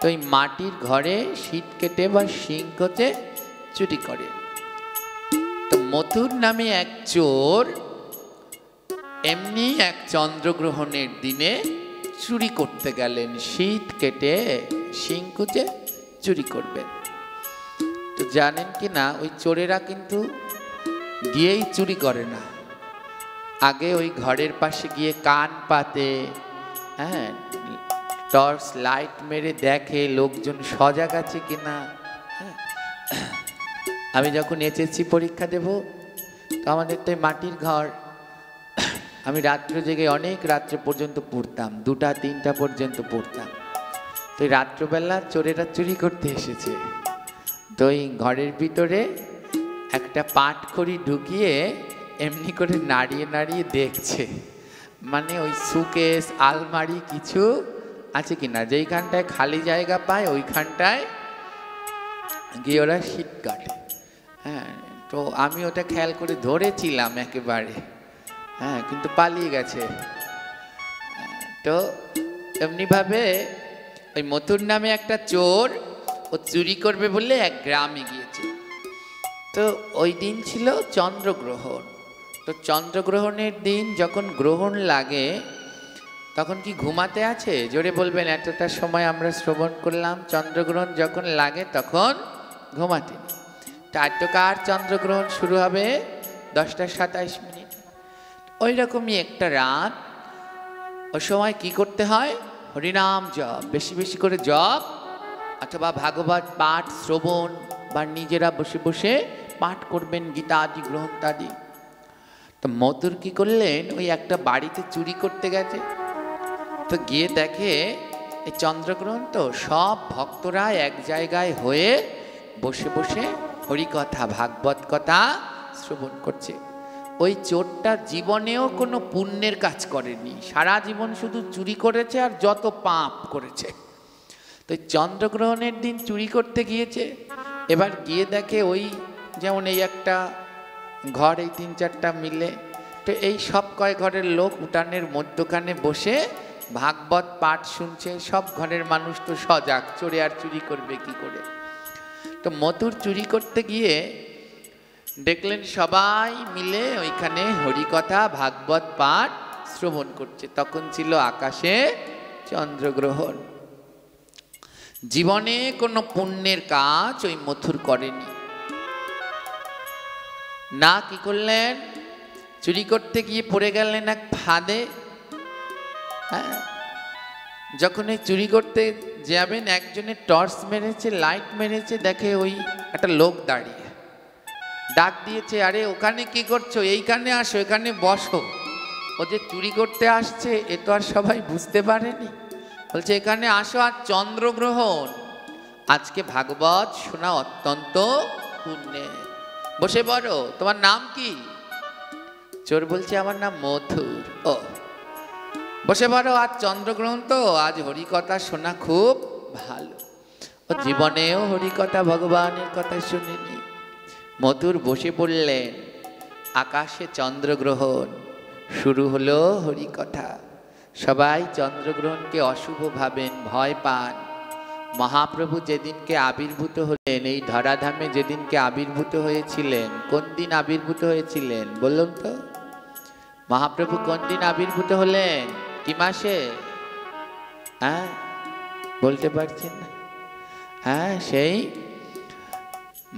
S1: তো ওই মাটির ঘরে শীত কেটে বা শিং খোঁচে চুরি করে। তো মথুর নামে এক চোর এমনি এক চন্দ্রগ্রহণের দিনে চুরি করতে গেলেন, শীত কেটে শিং কুচে চুরি করবেন। তো জানেন কি না, ওই চোরেরা কিন্তু গিয়েই চুরি করে না, আগে ওই ঘরের পাশে গিয়ে কান পাতে, হ্যাঁ, টর্চ লাইট মেরে দেখে লোকজন সজাগ আছে কিনা। হ্যাঁ, আমি যখন এসএসসি পরীক্ষা দেব, তো আমাদের তো মাটির ঘর, আমি রাত্রে জেগে অনেক রাত্রে পর্যন্ত পড়তাম, 2টা 3টা পর্যন্ত পড়তাম। তো রাত্রবেলা চোরেরা চুরি করতে এসেছে। তো ওই ঘরের ভিতরে একটা পাটখড়ি ঢুকিয়ে এমনি করে নাড়িয়ে নাড়িয়ে দেখছে, মানে ওই সুকেস আলমারি কিছু আছে কিনা। যেইখানটায় খালি জায়গা পায় ওইখানটায় গিয়ে ওরা শীত কাটে। হ্যাঁ, তো আমি ওটা খেয়াল করে ধরেছিলাম একেবারে। হ্যাঁ, কিন্তু পালিয়ে গেছে। তো এমনিভাবে ওই মথুর নামে একটা চোর, ও চুরি করবে বলে এক গ্রামে গিয়েছে। তো ওই দিন ছিল চন্দ্রগ্রহণ। তো চন্দ্রগ্রহণের দিন যখন গ্রহণ লাগে, তখন কি ঘুমাতে আছে? জোরে বলবেন, এতটা সময় আমরা শ্রবণ করলাম। চন্দ্রগ্রহণ যখন লাগে তখন ঘুমাতে নেই। টাট্যকার চন্দ্রগ্রহণ শুরু হবে 10টা 27 মিনিট। ওই রকমই একটা রাত, ওই সময় কি করতে হয়? হরিনাম জপ, বেশি বেশি করে জপ, অথবা ভাগবত পাঠ শ্রবণ, বা নিজেরা বসে বসে পাঠ করবেন গীতা আদি গ্রন্থাদি। তো মথুর কি করলেন, ওই একটা বাড়িতে চুরি করতে গেছে। তো গিয়ে দেখে এই চন্দ্রগ্রহণ, তো সব ভক্তরা এক জায়গায় হয়ে বসে বসে হরিকথা ভাগবত কথা শ্রবণ করছে। ওই চোরটা জীবনেও কোনো পুণ্যের কাজ করেনি, সারা জীবন শুধু চুরি করেছে আর যত পাপ করেছে। তো চন্দ্রগ্রহণের দিন চুরি করতে গিয়েছে। এবার গিয়ে দেখে ওই যেমন এই একটা ঘর, এই 3-4টা মিলে, তো এই সব কয় ঘরের লোক উঠানের মধ্যখানে বসে ভাগবত পাঠ শুনছে। সব ঘরের মানুষ তো সজাগ, চোরে আর চুরি করবে কি করে। তো মথুর চুরি করতে গিয়ে দেখলেন সবাই মিলে ওইখানে হরিকথা ভাগবত পাঠ শ্রবণ করছে। তখন ছিল আকাশে চন্দ্রগ্রহণ। জীবনে কোনো পুণ্যের কাজ ওই মথুর করেনি না। কি করলেন? চুরি করতে গিয়ে পড়ে গেলেন এক ফাঁদে। হ্যাঁ, যখন এই চুরি করতে যাবেন, একজনের টর্চ মেরেছে, লাইট মেরেছে, দেখে ওই একটা লোক দাঁড়িয়ে, ডাক দিয়েছে, আরে ওখানে কি করছো? এইখানে আসো, এখানে বসো। ও যে চুরি করতে আসছে এ তো আর সবাই বুঝতে পারেনি। বলছে এখানে আসো, আর চন্দ্রগ্রহণ, আজকে ভাগবত শোনা অত্যন্ত পুণ্যে, বসে পড়ো। তোমার নাম কি? চোর বলছে আমার নাম মথুর। ও, বসে পড়ো, আজ চন্দ্রগ্রহণ তো, আজ হরিকথা শোনা খুব ভালো। ও জীবনেও হরিকথা ভগবানের কথা শুনেনি। মথুর বসে পড়লেন, আকাশে চন্দ্রগ্রহণ, শুরু হলো হরিকথা। সবাই চন্দ্রগ্রহণকে অশুভ ভাবেন, ভয় পান। মহাপ্রভু যেদিনকে আবির্ভূত হলেন, এই ধরাধামে যেদিনকে আবির্ভূত হয়েছিলেন, কোন দিন আবির্ভূত হয়েছিলেন বলুন তো? মহাপ্রভু কোন দিন আবির্ভূত হলেন, কি মাসে? হ্যাঁ, বলতে পারছেন না? হ্যাঁ, সেই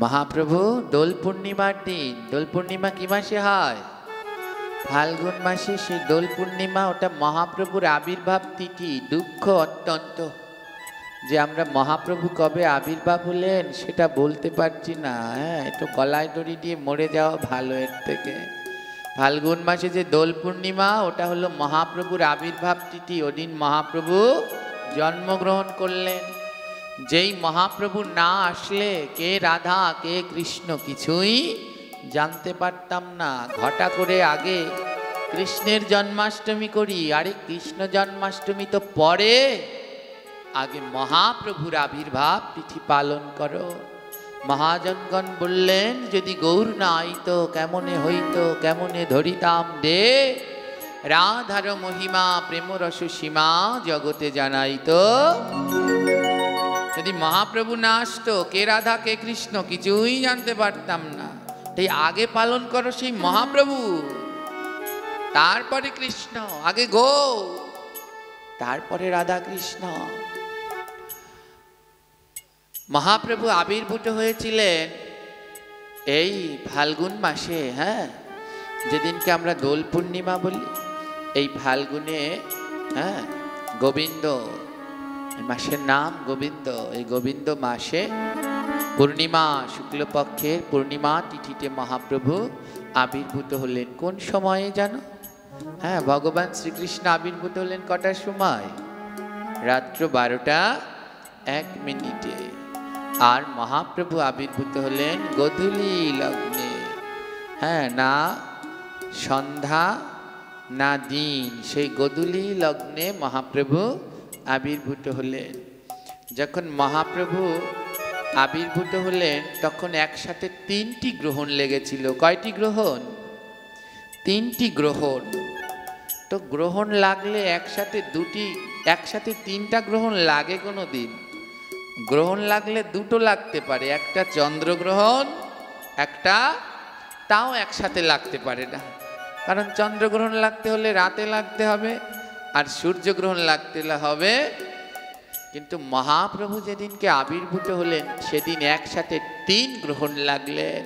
S1: মহাপ্রভু দোল পূর্ণিমার দিন। দোল পূর্ণিমা কি মাসে হয়? ফাল্গুন মাসে। সেই দোল পূর্ণিমা, ওটা মহাপ্রভুর আবির্ভাব তিথি। দুঃখ অত্যন্ত যে আমরা মহাপ্রভু কবে আবির্ভাব হলেন সেটা বলতে পারছি না। হ্যাঁ, একটু গলায় দড়ি দিয়ে মরে যাওয়া ভালো এর থেকে। ফাল্গুন মাসে যে দোল পূর্ণিমা, ওটা হলো মহাপ্রভুর আবির্ভাব তিথি। ওদিন মহাপ্রভু জন্মগ্রহণ করলেন। যেই মহাপ্রভু না আসলে কে রাধা কে কৃষ্ণ কিছুই জানতে পারতাম না। ঘটা করে আগে কৃষ্ণের জন্মাষ্টমী করি, আরে কৃষ্ণ জন্মাষ্টমী তো পরে, আগে মহাপ্রভুর আবির্ভাব তিথি পালন করো। মহাজনগণ বললেন, যদি গৌর না আইতো কেমনে হইতো, কেমনে ধরিতাম দে রাধার মহিমা প্রেমরস সীমা জগতে জানাইতো। যদি মহাপ্রভু না আসতো কে রাধা কে কৃষ্ণ কিছুই জানতে পারতাম না। তাই আগে পালন করো সেই মহাপ্রভু, তারপরে কৃষ্ণ। আগে গৌ, তারপরে রাধা কৃষ্ণ। মহাপ্রভু আবির্ভূত হয়েছিলেন এই ফাল্গুন মাসে। হ্যাঁ, যেদিনকে আমরা দোল পূর্ণিমা বলি, এই ফাল্গুনে। হ্যাঁ, গোবিন্দ মাসের নাম গোবিন্দ। এই গোবিন্দ মাসে পূর্ণিমা, শুক্লপক্ষের পূর্ণিমা তিথিতে মহাপ্রভু আবির্ভূত হলেন। কোন সময়ে জানো? হ্যাঁ, ভগবান শ্রীকৃষ্ণ আবির্ভূত হলেন কটার সময়? রাত্র 12:01। আর মহাপ্রভু আবির্ভূত হলেন গোধূলি লগ্নে। হ্যাঁ, না সন্ধ্যা না দিন, সেই গোধূলি লগ্নে মহাপ্রভু আবির্ভূত হলেন। যখন মহাপ্রভু আবির্ভূত হলেন তখন একসাথে 3টি গ্রহণ লেগেছিল। কয়টি গ্রহণ? 3টি গ্রহণ। তো গ্রহণ লাগলে একসাথে 3টা গ্রহণ লাগে কোনো দিন? গ্রহণ লাগলে 2টো লাগতে পারে, একটা চন্দ্রগ্রহণ, একটা তাও একসাথে লাগতে পারে না। কারণ চন্দ্রগ্রহণ লাগতে হলে রাতে লাগতে হবে, আর সূর্যগ্রহণ লাগতে হবে। কিন্তু মহাপ্রভু যেদিনকে আবির্ভূত হলেন সেদিন একসাথে 3 গ্রহণ লাগলেন।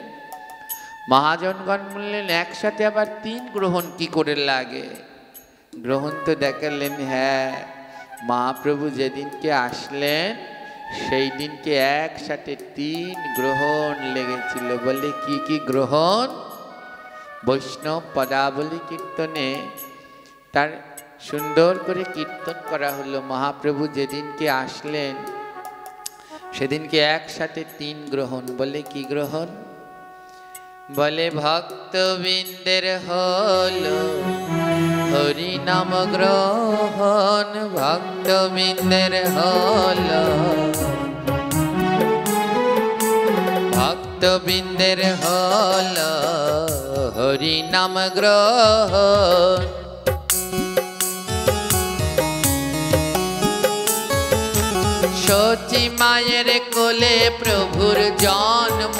S1: মহাজনগণ বললেন, একসাথে আবার 3 গ্রহণ কি করে লাগে? গ্রহণ তো দেখালেন। হ্যাঁ, মহাপ্রভু যেদিনকে আসলেন সেই দিনকে একসাথে 3 গ্রহণ লেগেছিল। বলে কি কি গ্রহণ? বৈষ্ণব পদাবলী কীর্তনে তার সুন্দর করে কীর্তন করা হলো। মহাপ্রভু যেদিনকে আসলেন সেদিনকে একসাথে 3 গ্রহণ। বলে কি গ্রহণ? বলে ভক্তবৃন্দের হলো হরি নাম গ্রহণ, ভক্তবৃন্দের হলো, ভক্তবৃন্দের হলো হরি নাম গ্রহণ। সচি মায়ের কোলে প্রভুর জন্ম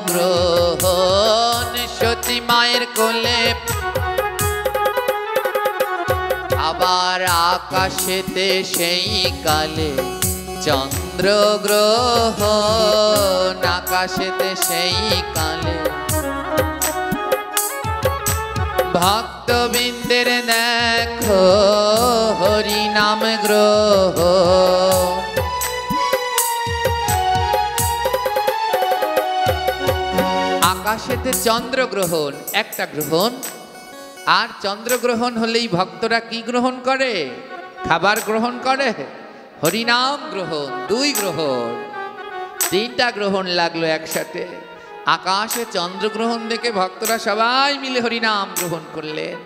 S1: গ্রহণ, সচি মায়ের কোলে। আবার আকাশেতে সেই কালে চন্দ্রগ্রহণ, আকাশেতে সেই কালে ভক্তবৃন্দের দেখো হরি নাম গ্রহণ। আকাশেতে চন্দ্রগ্রহণ একটা গ্রহণ। আর চন্দ্রগ্রহণ হলেই ভক্তরা কি গ্রহণ করে? খাবার গ্রহণ করে। হরিনাম গ্রহণ 2 গ্রহণ, 3টা গ্রহণ লাগলো একসাথে। আকাশে চন্দ্রগ্রহণ দেখে ভক্তরা সবাই মিলে হরিনাম গ্রহণ করলেন।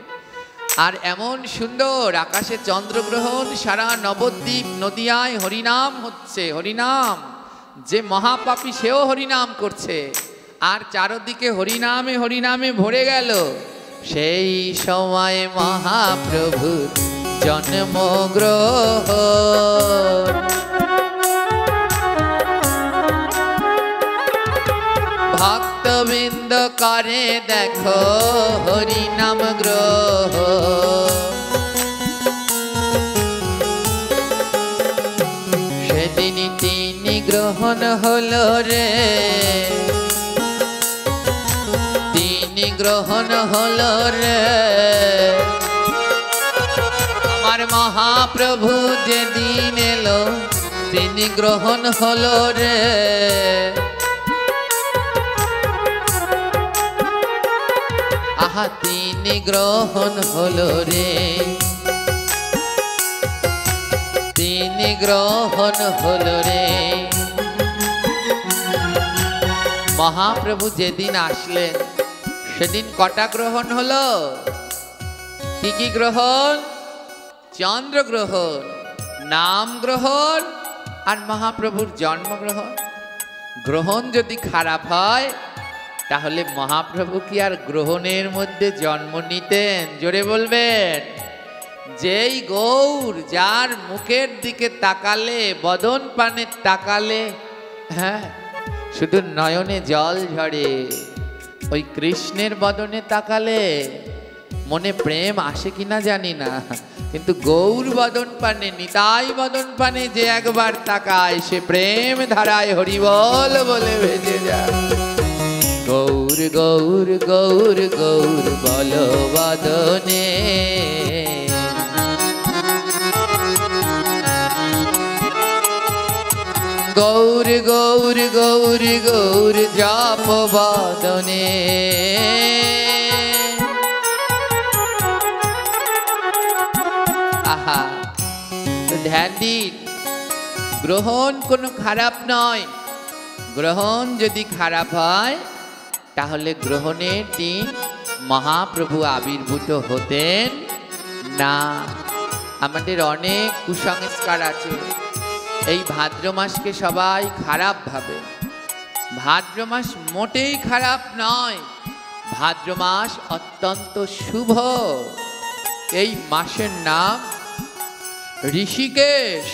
S1: আর এমন সুন্দর আকাশে চন্দ্রগ্রহণ, সারা নবদ্বীপ নদিয়ায় হরিনাম হচ্ছে। হরিনাম, যে মহাপাপী সেও হরিনাম করছে, আর চারদিকে হরিনামে হরিনামে ভরে গেল। সেই সময় মহাপ্রভু জন্ম গ্রহণ। ভক্তবৃন্দ করে দেখো হরি নাম গ্রহণ। সেদিন তিনি গ্রহণ হলো রে, তিনি গ্রহণ হলো রে। আমার মহাপ্রভু যেদিন এলো তিনি গ্রহণ হলো রে। আহা তিনি গ্রহণ হলো রে, তিনি গ্রহণ হলো রে। মহাপ্রভু যেদিন আসলেন সেদিন কটা গ্রহণ হলো? কি কি গ্রহণ? চন্দ্রগ্রহণ, নাম গ্রহণ আর মহাপ্রভুর জন্মগ্রহণ। গ্রহণ যদি খারাপ হয় তাহলে মহাপ্রভু কি আর গ্রহণের মধ্যে জন্ম নিতেন? জোরে বলবেন। যেই গৌর যার মুখের দিকে তাকালে, বদন পানে তাকালে, হ্যাঁ শুধু নয়নে জল ঝরে। ওই কৃষ্ণের বদনে তাকালে মনে প্রেম আসে কিনা জানি না, কিন্তু গৌর বদন পানে, নিতাই বদন পানে যে একবার তাকায় সে প্রেম ধারায় হরিবল বলে ভেসে যায়। গৌর গৌর গৌর গৌর বল বদনে, গৌর গৌর গৌর গৌর জপ বদনে। আহা, তো ধ্যান দিন, গ্রহণ কোনো খারাপ নয়। গ্রহণ যদি খারাপ হয় তাহলে গ্রহণের দিন মহাপ্রভু আবির্ভূত হতেন না। আমাদের অনেক কুসংস্কার আছে, এই ভাদ্র মাসকে সবাই খারাপ ভাবে। ভাদ্র মাস মোটেই খারাপ নয়, ভাদ্র মাস অত্যন্ত শুভ। এই মাসের নাম ঋষিকেশ।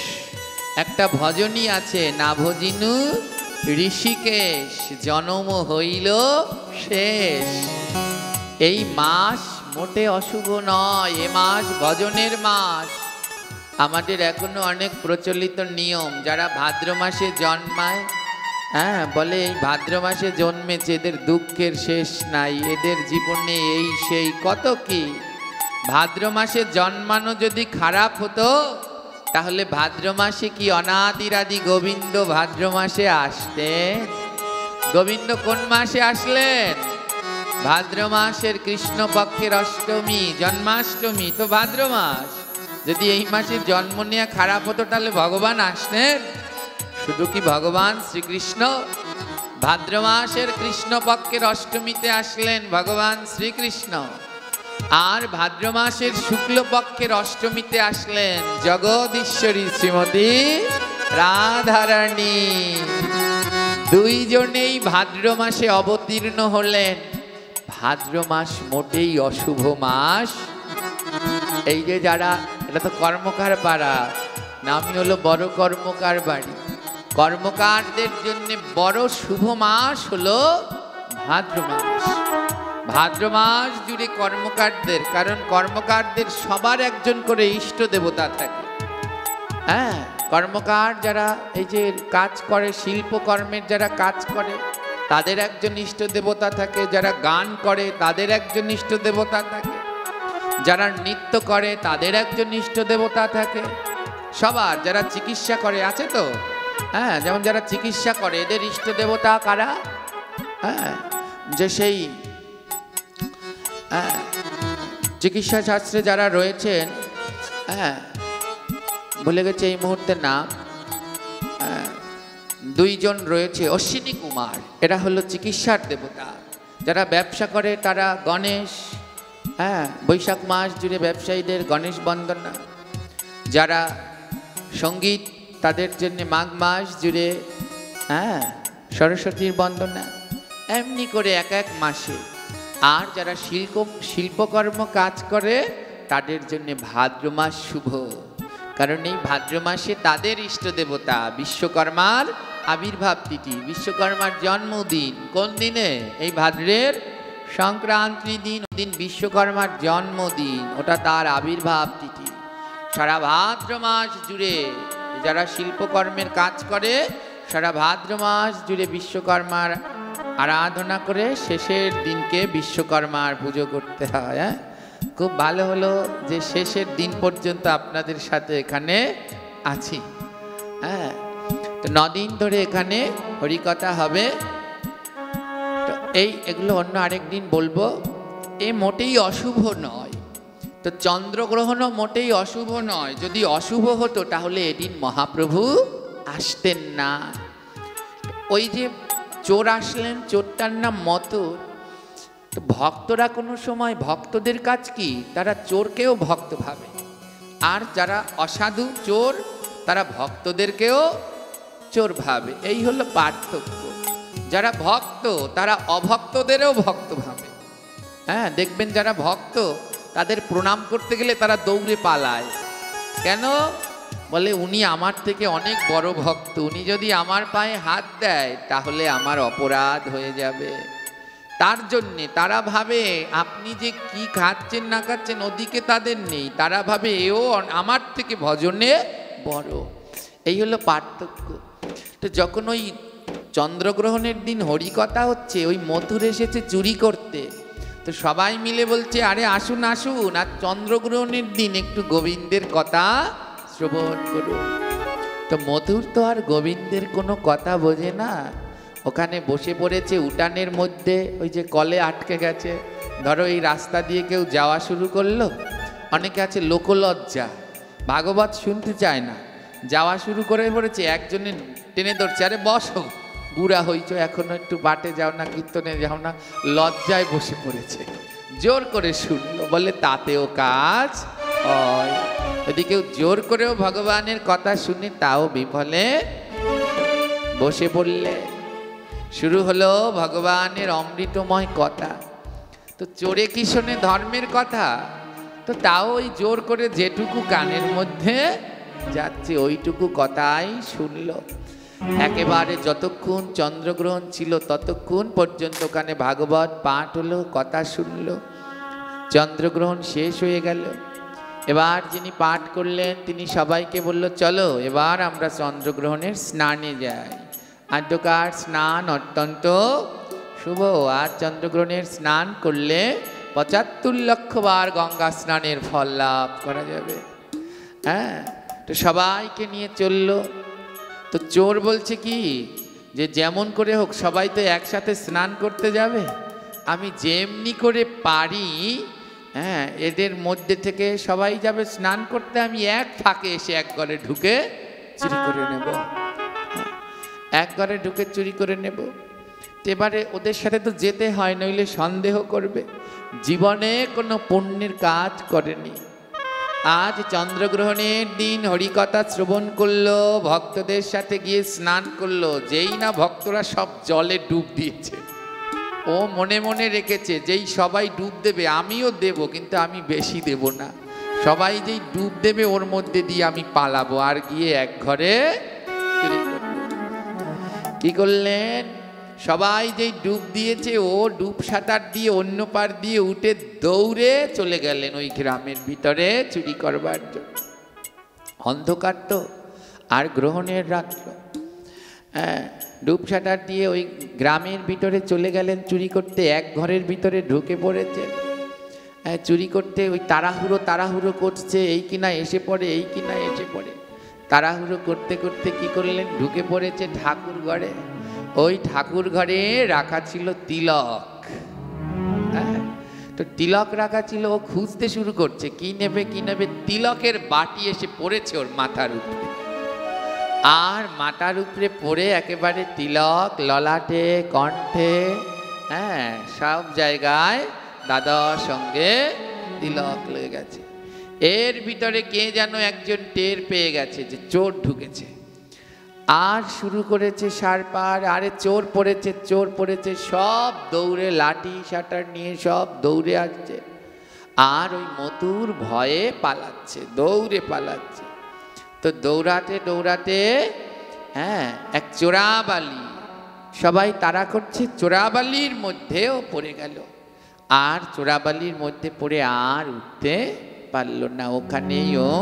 S1: একটা ভজনী আছে, না ভজিনু ঋষিকেশ, জনম হইল শেষ। এই মাস মোটে অশুভ নয়, এ মাস ভজনের মাস। আমাদের এখনো অনেক প্রচলিত নিয়ম, যারা ভাদ্র মাসে জন্মায়, হ্যাঁ বলে এই ভাদ্র মাসে জন্মেছে এদের দুঃখের শেষ নাই, এদের জীবনে এই সেই কত কি। ভাদ্র মাসে জন্মানো যদি খারাপ হতো তাহলে ভাদ্র মাসে কি অনাদিরাদি গোবিন্দ ভাদ্র মাসে আসতেন? গোবিন্দ কোন মাসে আসলেন? ভাদ্র মাসের কৃষ্ণপক্ষের অষ্টমী, জন্মাষ্টমী তো ভাদ্র মাস। যদি এই মাসে জন্ম নেওয়া খারাপ হতো তাহলে ভগবান আসতেন? শুধু কি ভগবান শ্রীকৃষ্ণ? ভাদ্র মাসের কৃষ্ণপক্ষের অষ্টমীতে আসলেন ভগবান শ্রীকৃষ্ণ, আর ভাদ্র মাসের শুক্লপক্ষের অষ্টমীতে আসলেন জগদীশ্বরী শ্রীমতী রাধারানী। দুইজনেই ভাদ্র মাসে অবতীর্ণ হলেন। ভাদ্র মাস মোটেই অশুভ মাস। এই যে যারা, এটা তো কর্মকার পাড়া, নামই হলো বড় কর্মকার বাড়ি। কর্মকারদের জন্য বড় শুভ মাস হলো ভাদ্র মাস। ভাদ্র মাস জুড়ে কর্মকারদের, কারণ কর্মকারদের সবার একজন করে ইষ্ট দেবতা থাকে। হ্যাঁ, কর্মকার যারা এই যে কাজ করে, শিল্পকর্মের যারা কাজ করে তাদের একজন ইষ্ট দেবতা থাকে, যারা গান করে তাদের একজন ইষ্ট দেবতা থাকে, যারা নৃত্য করে তাদের একজন ইষ্ট দেবতা থাকে। সবার, যারা চিকিৎসা করে আছে তো, হ্যাঁ যেমন যারা চিকিৎসা করে এদের ইষ্ট দেবতা কারা? হ্যাঁ, যে সেই চিকিৎসা শাস্ত্রে যারা রয়েছেন, হ্যাঁ ভুলে গেছে এই মুহূর্তে নাম, দুইজন রয়েছে, অশ্বিনী কুমার, এরা হলো চিকিৎসার দেবতা। যারা ব্যবসা করে তারা গণেশ, হ্যাঁ বৈশাখ মাস জুড়ে ব্যবসায়ীদের গণেশ বন্দনা। যারা সঙ্গীত তাদের জন্য মাঘ মাস জুড়ে হ্যাঁ সরস্বতীর বন্দনা। এমনি করে এক এক মাসে। আর যারা শিল্পকর্ম কাজ করে তাদের জন্য ভাদ্র মাস শুভ, কারণ এই ভাদ্র মাসে তাদের ইষ্ট দেবতা বিশ্বকর্মার আবির্ভাব তিথি, বিশ্বকর্মার জন্মদিন। কোন দিনে? এই ভাদ্রের সংক্রান্তি দিন, দিন বিশ্বকর্মার জন্মদিন, ওটা তার আবির্ভাব তিথি। সারা ভাদ্র মাস জুড়ে যারা শিল্পকর্মের কাজ করে, সারা ভাদ্র মাস জুড়ে বিশ্বকর্মার আরাধনা করে শেষের দিনকে বিশ্বকর্মার পুজো করতে হয়। হ্যাঁ, খুব ভালো হলো যে শেষের দিন পর্যন্ত আপনাদের সাথে এখানে আছি। হ্যাঁ, তো 9 দিন ধরে এখানে হরিকথা হবে। তো এগুলো অন্য আরেক দিন বলবো। এ মোটেই অশুভ নয়, তো চন্দ্রগ্রহণও মোটেই অশুভ নয়। যদি অশুভ হতো তাহলে এদিন মহাপ্রভু আসতেন না। ওই যে চোর আসলেন, চোরটার নাম মথুর। তো ভক্তরা কোনো সময়, ভক্তদের কাজ কি, তারা চোরকেও ভক্ত ভাবে, আর যারা অসাধু চোর তারা ভক্তদেরকেও চোর ভাবে। এই হলো পার্থক্য। যারা ভক্ত তারা অভক্তদেরও ভক্ত ভাবে। হ্যাঁ, দেখবেন যারা ভক্ত তাদের প্রণাম করতে গেলে তারা দৌড়ে পালায়। কেন? বলে উনি আমার থেকে অনেক বড় ভক্ত, উনি যদি আমার পায়ে হাত দেয় তাহলে আমার অপরাধ হয়ে যাবে। তার জন্যে তারা ভাবে আপনি যে কি খাচ্ছেন না খাচ্ছেন ওদিকে তাদের নেই, তারা ভাবে এও আমার থেকে ভজনে বড়। এই হলো পার্থক্য। তো যখন ওই চন্দ্রগ্রহণের দিন হরিকথা হচ্ছে, ওই মথুর এসেছে চুরি করতে, তো সবাই মিলে বলছে আরে আসুন আসুন, আর চন্দ্রগ্রহণের দিন একটু গোবিন্দের কথা শ্রবণ করুন। তো মথুর তো আর গোবিন্দের কোনো কথা বোঝে না, ওখানে বসে পড়েছে উঠানের মধ্যে। ওই যে কলে আটকে গেছে, ধরো এই রাস্তা দিয়ে কেউ যাওয়া শুরু করলো, অনেকে আছে লোকলজ্জা, ভাগবত শুনতে চায় না, যাওয়া শুরু করে পড়েছে, একজনে টেনে ধরছে, আরে বসো, বুড়া হইছো, এখনো একটু বাটে যাও না, কীর্তনে যাও না, লজ্জায় বসে পড়েছে। জোর করে শুনলো, বলে তাতেও কাজ হয়। যদি কেউ জোর করেও ভগবানের কথা শুনে তাও বিফলে। বসে পড়লে শুরু হলো ভগবানের অমৃতময় কথা। তো চোরে কি শোনে ধর্মের কথা, তো তাও ওই জোর করে যেটুকু কানের মধ্যে যাচ্ছে ওইটুকু কথাই শুনলো। একেবারে যতক্ষণ চন্দ্রগ্রহণ ছিল ততক্ষণ পর্যন্ত ওখানে ভাগবত পাঠ হলো, কথা শুনলো। চন্দ্রগ্রহণ শেষ হয়ে গেল। এবার যিনি পাঠ করলেন তিনি সবাইকে বলল, চলো এবার আমরা চন্দ্রগ্রহণের স্নানে যাই। আদ্যকার স্নান অত্যন্ত শুভ। আর চন্দ্রগ্রহণের স্নান করলে ৭৫ লক্ষ বার গঙ্গা স্নানের ফল লাভ করা যাবে। হ্যাঁ, তো সবাইকে নিয়ে চললো। তো চোর বলছে কি যে যেমন করে হোক সবাই তো একসাথে স্নান করতে যাবে, আমি যেমনি করে পারি, হ্যাঁ, এদের মধ্যে থেকে সবাই যাবে স্নান করতে, আমি এক ফাঁকে এসে এক ঘরে ঢুকে চুরি করে নেব, এক ঘরে ঢুকে চুরি করে নেব। এবারে ওদের সাথে তো যেতে হয়, নইলে সন্দেহ করবে। জীবনে কোনো পুণ্যের কাজ করেনি, আজ চন্দ্রগ্রহণের দিন হরিকথা শ্রবণ করলো, ভক্তদের সাথে গিয়ে স্নান করলো। যেই না ভক্তরা সব জলে ডুব দিয়েছে, ও মনে মনে রেখেছে যেই সবাই ডুব দেবে আমিও দেব, কিন্তু আমি বেশি দেব না। সবাই যেই ডুব দেবে ওর মধ্যে দিয়ে আমি পালাবো, আর গিয়ে এক ঘরে চুরি করব। কি করলেন? সবাই যেই ডুব দিয়েছে ও ডুব সাঁতার দিয়ে অন্য পার দিয়ে উঠে দৌড়ে চলে গেলেন ওই গ্রামের ভিতরে চুরি করবার জন্য। অন্ধকার তো, আর গ্রহণের রাত্র। হ্যাঁ, ডুব সাঁতার দিয়ে ওই গ্রামের ভিতরে চলে গেলেন চুরি করতে। এক ঘরের ভিতরে ঢুকে পড়েছেন। হ্যাঁ, চুরি করতে ওই তাড়াহুড়ো করছে, এই কিনা এসে পড়ে, এই কিনা এসে পড়ে। তাড়াহুড়ো করতে করতে কি করলেন? ঢুকে পড়েছে ঠাকুর ঘরে। ওই ঠাকুর ঘরে রাখা ছিল তিলক। হ্যাঁ, তো তিলক রাখা ছিল, ও খুঁজতে শুরু করছে কি নেবে কি নেবে। তিলকের বাটি এসে পড়েছে ওর মাথার উপরে, আর মাথার উপরে পড়ে একেবারে তিলক ললাটে, কণ্ঠে, হ্যাঁ, সব জায়গায় দাদার সঙ্গে তিলক লেগে গেছে। এর ভিতরে কে যেন একজন টের পেয়ে গেছে যে চোর ঢুকেছে, আর শুরু করেছে সারপার। আরে চোর পড়েছে, চোর পড়েছে, সব দৌড়ে লাঠি সাটার নিয়ে সব দৌড়ে আসছে। আর ওই মধুর ভয়ে পালাচ্ছে, দৌড়ে পালাচ্ছে। তো দৌড়াতে দৌড়াতে এক চোরাবালি, সবাই তাড়া করছে, চোরাবালির মধ্যেও পড়ে গেল। আর চোরাবালির মধ্যে পড়ে আর উঠতে পারল না, ওখানেই ও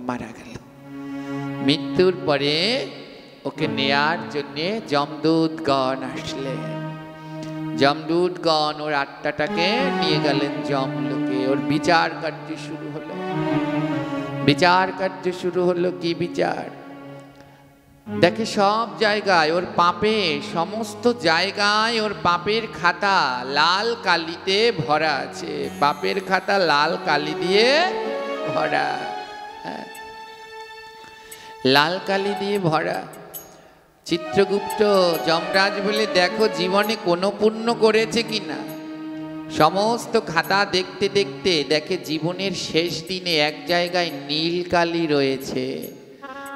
S1: মারা গেল। মৃত্যুর পরে ওকে নেয়ার জন্যে যমদূতগণ আসলেন। যমদূতগণ ওর আত্মাটাকে নিয়ে গেলেন যমলোকে। ওর বিচার কার্য শুরু হলো। বিচার কার্য শুরু হলো। কি বিচার? দেখে সব জায়গায় ওর পাপে, সমস্ত জায়গায় ওর পাপের খাতা লাল কালিতে ভরা আছে। পাপের খাতা লাল কালি দিয়ে ভরা, লাল কালি দিয়ে ভরা। চিত্রগুপ্ত যমরাজ বলে, দেখো জীবনে কোনো পুণ্য করেছে কিনা। সমস্ত খাতা দেখতে দেখতে দেখে জীবনের শেষ দিনে এক জায়গায় নীল কালি রয়েছে।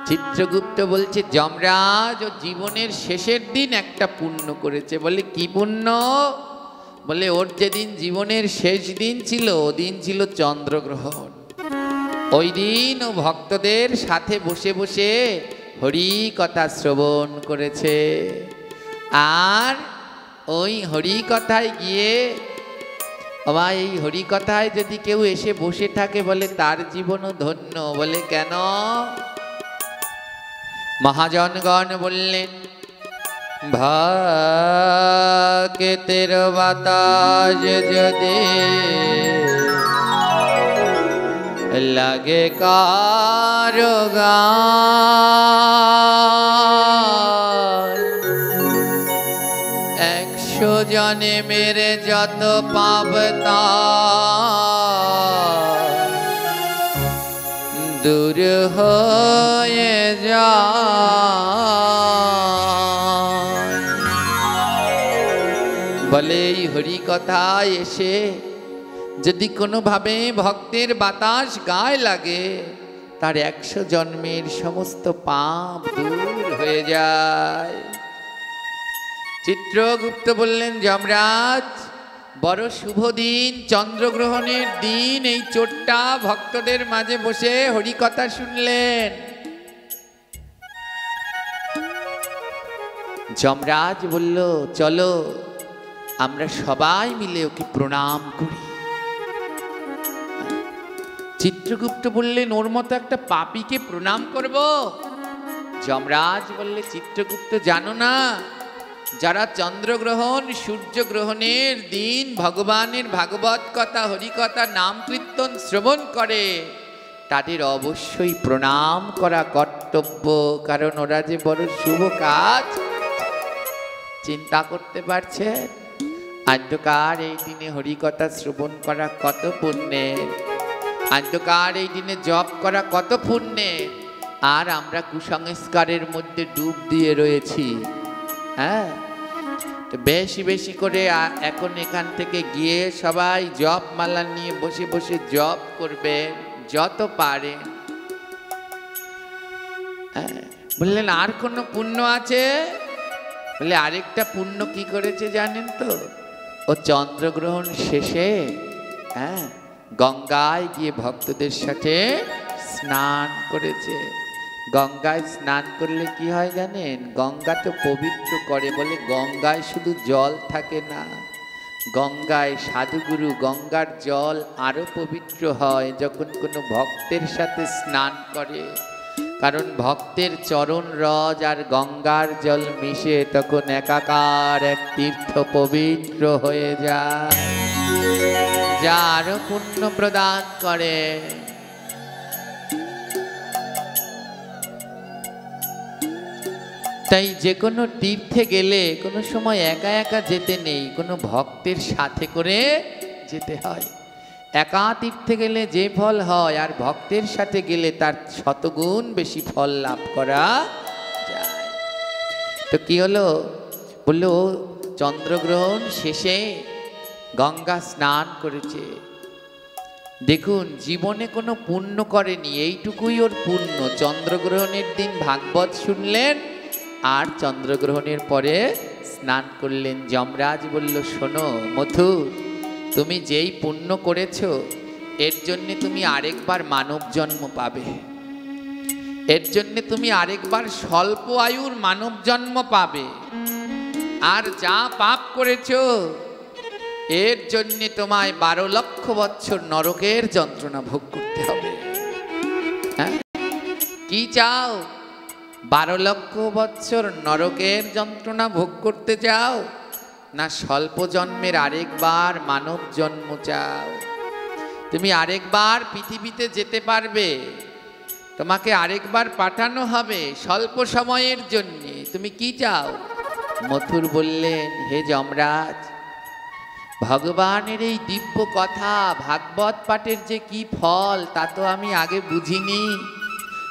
S1: চিত্রগুপ্ত বলছে, যমরাজ ও জীবনের শেষের দিন একটা পুণ্য করেছে। বলে, কি পুণ্য? বলে, ওর যেদিন জীবনের শেষ দিন ছিল, ওদিন ছিল চন্দ্রগ্রহণ। ওই দিন ও ভক্তদের সাথে বসে বসে হরি কথা শ্রবণ করেছে। আর ওই হরি কথায় গিয়ে, বাবা এই হরি কথায় যদি কেউ এসে বসে থাকে, বলে তার জীবনও ধন্য। বলে কেন? মহাজনগণ বললেন, ভাকেতের বাতাস যদি লাগে কারো গান, 100 জনে মেরে যত পাপ দূর হয়ে যায়। বলে এই হরি কথায় এসে যদি কোনোভাবে ভক্তের বাতাস গায়ে লাগে, তার 100 জন্মের সমস্ত পাপ দূর হয়ে যায়। চিত্রগুপ্ত বললেন, যমরাজ বড় শুভ দিন, চন্দ্রগ্রহণের দিন, এই চোরটা ভক্তদের মাঝে বসে হরি কথা শুনলেন। যমরাজ বলল, চলো আমরা সবাই মিলে ওকে প্রণাম করি। চিত্রগুপ্ত বললেন, ওর মতো একটা পাপীকে প্রণাম করব? যমরাজ বললে, চিত্রগুপ্ত জানো না, যারা চন্দ্রগ্রহণ সূর্যগ্রহণের দিন ভগবানের ভাগবত কথা, হরিকথা, নাম কীর্তন শ্রবণ করে, তাদের অবশ্যই প্রণাম করা কর্তব্য, কারণ ওরা যে বড় শুভ কাজ। চিন্তা করতে পারছেন? আদ্যকার এই দিনে হরিকথা শ্রবণ করা কত পুণ্যের, আদ্যকার এই দিনে জপ করা কত পুণ্যের। আর আমরা কুসংস্কারের মধ্যে ডুব দিয়ে রয়েছি। হ্যাঁ, তো বেশি বেশি করে এখন এখান থেকে গিয়ে সবাই জপ মালা নিয়ে বসে বসে জপ করবে যত পারে। বললেন, আর কোনো পুণ্য আছে? বলে, আরেকটা পুণ্য কি করেছে জানেন তো? ও চন্দ্রগ্রহণ শেষে গঙ্গায় গিয়ে ভক্তদের সাথে স্নান করেছে। গঙ্গায় স্নান করলে কি হয় জানেন? গঙ্গা তো পবিত্র করে। বলে, গঙ্গায় শুধু জল থাকে না, গঙ্গায় সাধুগুরু, গঙ্গার জল আরো পবিত্র হয় যখন কোনো ভক্তের সাথে স্নান করে। কারণ ভক্তের চরণ রজ আর গঙ্গার জল মিশে তখন একাকার এক তীর্থ পবিত্র হয়ে যায়, যা আরো পুণ্য প্রদান করে। তাই যে কোনো তীর্থে গেলে কোনো সময় একা একা যেতে নেই, কোনো ভক্তের সাথে করে যেতে হয়। একা তীর্থে গেলে যে ফল হয়, আর ভক্তের সাথে গেলে তার শতগুণ বেশি ফল লাভ করা যায়। তো কি হলো? বললো, চন্দ্রগ্রহণ শেষে গঙ্গা স্নান করেছে। দেখুন, জীবনে কোনো পুণ্য করেনি, এইটুকুই ওর পুণ্য। চন্দ্রগ্রহণের দিন ভাগবত শুনলেন আর চন্দ্রগ্রহণের পরে স্নান করলেন। যমরাজ বলল, শোনো মথুর, তুমি যেই পুণ্য করেছো এর জন্যে তুমি আরেকবার মানব জন্ম পাবে, এর জন্যে তুমি আরেকবার স্বল্প আয়ুর মানব জন্ম পাবে। আর যা পাপ করেছো এর জন্যে তোমায় 12 লক্ষ বছর নরকের যন্ত্রণা ভোগ করতে হবে। হ্যাঁ, কি চাও? 12 লক্ষ বছর নরকের যন্ত্রণা ভোগ করতে চাও, না স্বল্প জন্মের আরেকবার মানব জন্ম চাও? তুমি আরেকবার পৃথিবীতে যেতে পারবে, তোমাকে আরেকবার পাঠানো হবে স্বল্প সময়ের জন্যে। তুমি কি চাও? মথুর বললেন, হে যমরাজ, ভগবানের এই দিব্য কথা ভাগবত পাঠের যে কি ফল তা তো আমি আগে বুঝিনি।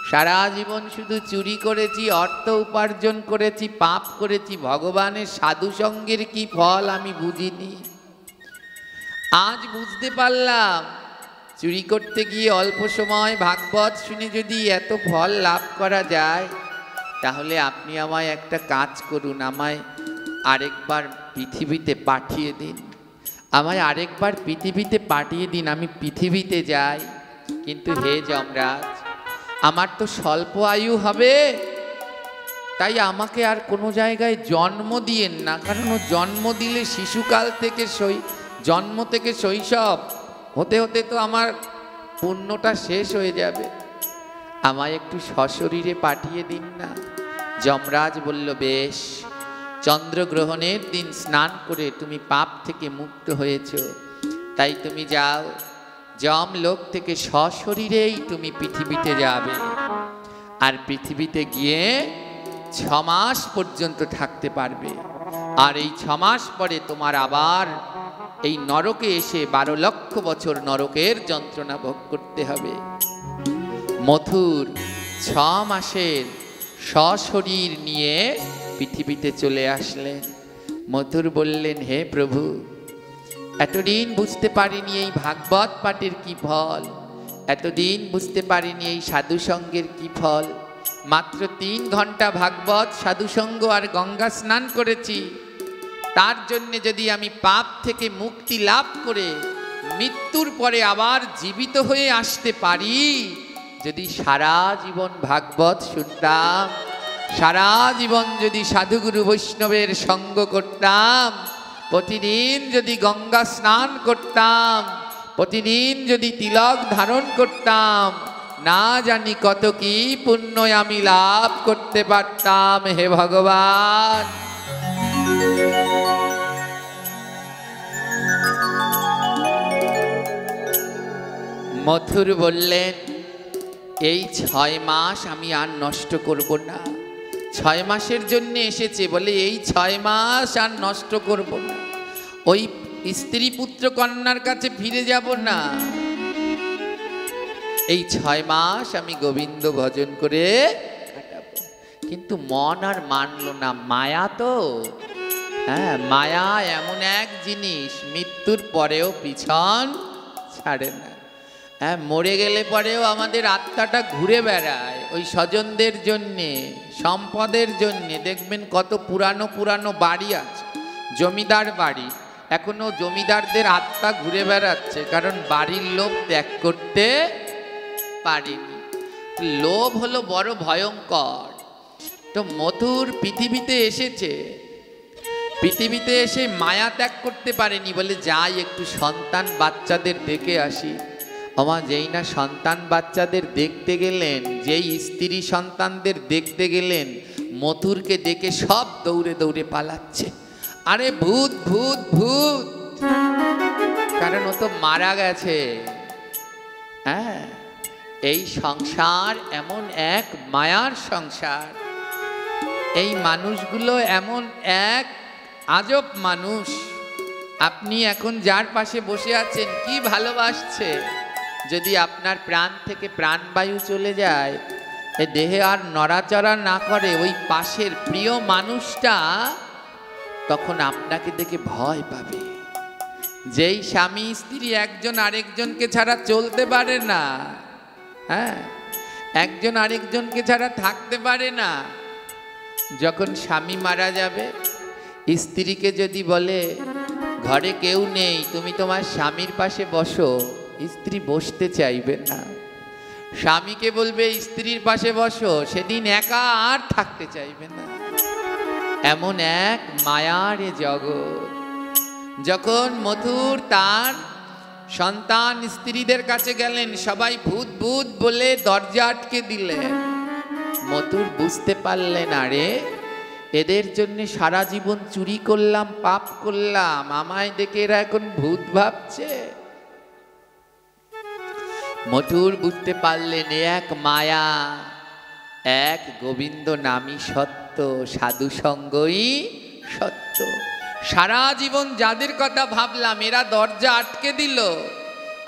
S1: সারা জীবন শুধু চুরি করেছি, অর্থ উপার্জন করেছি, পাপ করেছি, ভগবানের সাধু সঙ্গের কি ফল আমি বুঝিনি। আজ বুঝতে পারলাম, চুরি করতে গিয়ে অল্প সময় ভাগবত শুনে যদি এত ফল লাভ করা যায়, তাহলে আপনি আমায় একটা কাজ করুন, আমায় আরেকবার পৃথিবীতে পাঠিয়ে দিন, আমায় আরেকবার পৃথিবীতে পাঠিয়ে দিন, আমি পৃথিবীতে যাই। কিন্তু হে যমরাজ, আমার তো স্বল্প আয়ু হবে, তাই আমাকে আর কোনো জায়গায় জন্ম দিয়েন না, কারণ জন্ম দিলে শিশুকাল থেকে জন্ম থেকে শৈশব হতে হতে তো আমার পুণ্যটা শেষ হয়ে যাবে, আমায় একটু সশরীরে পাঠিয়ে দিন না। যমরাজ বলল, বেশ, চন্দ্রগ্রহণের দিন স্নান করে তুমি পাপ থেকে মুক্ত হয়েছ, তাই তুমি যাও, যমলোক থেকে সশরীরেই তুমি পৃথিবীতে যাবে। আর পৃথিবীতে গিয়ে 6 মাস পর্যন্ত থাকতে পারবে। আর এই 6 মাস পরে তোমার আবার এই নরকে এসে 12 লক্ষ বছর নরকের যন্ত্রণা ভোগ করতে হবে। মথুর 6 মাসের সশরীর নিয়ে পৃথিবীতে চলে আসলেন। মথুর বললেন, হে প্রভু, এতদিন বুঝতে পারিনি এই ভাগবত পাঠের কি ফল, এতদিন বুঝতে পারিনি এই সাধুসঙ্গের কি ফল। মাত্র 3 ঘন্টা ভাগবত সাধুসঙ্গ আর গঙ্গা স্নান করেছি, তার জন্যে যদি আমি পাপ থেকে মুক্তি লাভ করে মৃত্যুর পরে আবার জীবিত হয়ে আসতে পারি, যদি সারা জীবন ভাগবত শুনতাম, সারা জীবন যদি সাধুগুরু বৈষ্ণবের সঙ্গ করতাম, প্রতিদিন যদি গঙ্গা স্নান করতাম, প্রতিদিন যদি তিলক ধারণ করতাম, না জানি কত কি পুণ্য আমি লাভ করতে পারতাম। হে ভগবান, মথুর বললেন, এই 6 মাস আমি আর নষ্ট করব না। 6 মাসের জন্য এসেছে বলে এই 6 মাস আর নষ্ট করব না, ওই স্ত্রী পুত্র কন্যার কাছে ফিরে যাব না। এই 6 মাস আমি গোবিন্দ ভজন করে কাটাবো। কিন্তু মন আর মানলো না, মায়া তো, হ্যাঁ, মায়া এমন এক জিনিস মৃত্যুর পরেও পিছন ছাড়ে না। হ্যাঁ, মরে গেলে পরেও আমাদের আত্মাটা ঘুরে বেড়ায় ওই স্বজনদের জন্যে, সম্পদের জন্যে। দেখবেন কত পুরানো পুরানো বাড়ি আছে, জমিদার বাড়ি, এখনো জমিদারদের আত্মা ঘুরে বেড়াচ্ছে, কারণ বাড়ির লোভ ত্যাগ করতে পারেনি। লোভ হলো বড় ভয়ঙ্কর। তো মথুর পৃথিবীতে এসেছে, পৃথিবীতে এসে মায়া ত্যাগ করতে পারেনি বলে যাই একটু সন্তান বাচ্চাদের দেখে আসি। আমার যেই না সন্তান বাচ্চাদের দেখতে গেলেন, যেই স্ত্রী সন্তানদের দেখতে গেলেন, মথুরকে দেখে সব দৌড়ে দৌড়ে পালাচ্ছে। আরে ভূত ভূত ভূত, কারণ ও তো মারা গেছে। হ্যাঁ, এই সংসার এমন এক মায়ার সংসার, এই মানুষগুলো এমন এক আজব মানুষ। আপনি এখন যার পাশে বসে আছেন কি ভালোবাসছে, যদি আপনার প্রাণ থেকে প্রাণবায়ু চলে যায়, এই দেহে আর নড়াচড়া না করে ওই পাশের প্রিয় মানুষটা, তখন আপনাকে দেখে ভয় পাবে। যেই স্বামী স্ত্রী একজন আরেকজনকে ছাড়া চলতে পারে না, হ্যাঁ, একজন আরেকজনকে ছাড়া থাকতে পারে না, যখন স্বামী মারা যাবে স্ত্রীকে যদি বলে ঘরে কেউ নেই, তুমি তোমার স্বামীর পাশে বসো, স্ত্রী বসতে চাইবে না। স্বামীকে বলবে স্ত্রীর পাশে বসো, সেদিন একা আর থাকতে চাইবে না। এমন এক মায়ার জগৎ। যখন মথুর তার সন্তান স্ত্রীদের কাছে গেলেন, সবাই ভূত ভূত বলে দরজা আটকে দিলেন। মথুর বুঝতে পারলেন, আরে এদের জন্য সারা জীবন চুরি করলাম, পাপ করলাম, আমায় দেখে এরা এখন ভূত ভাবছে। মথুর বুঝতে পারলেন এক মায়া, এক গোবিন্দ নামই সত্য, সাধু সঙ্গই সত্য। সারা জীবন যাদের কথা ভাবলাম এরা দরজা আটকে দিল,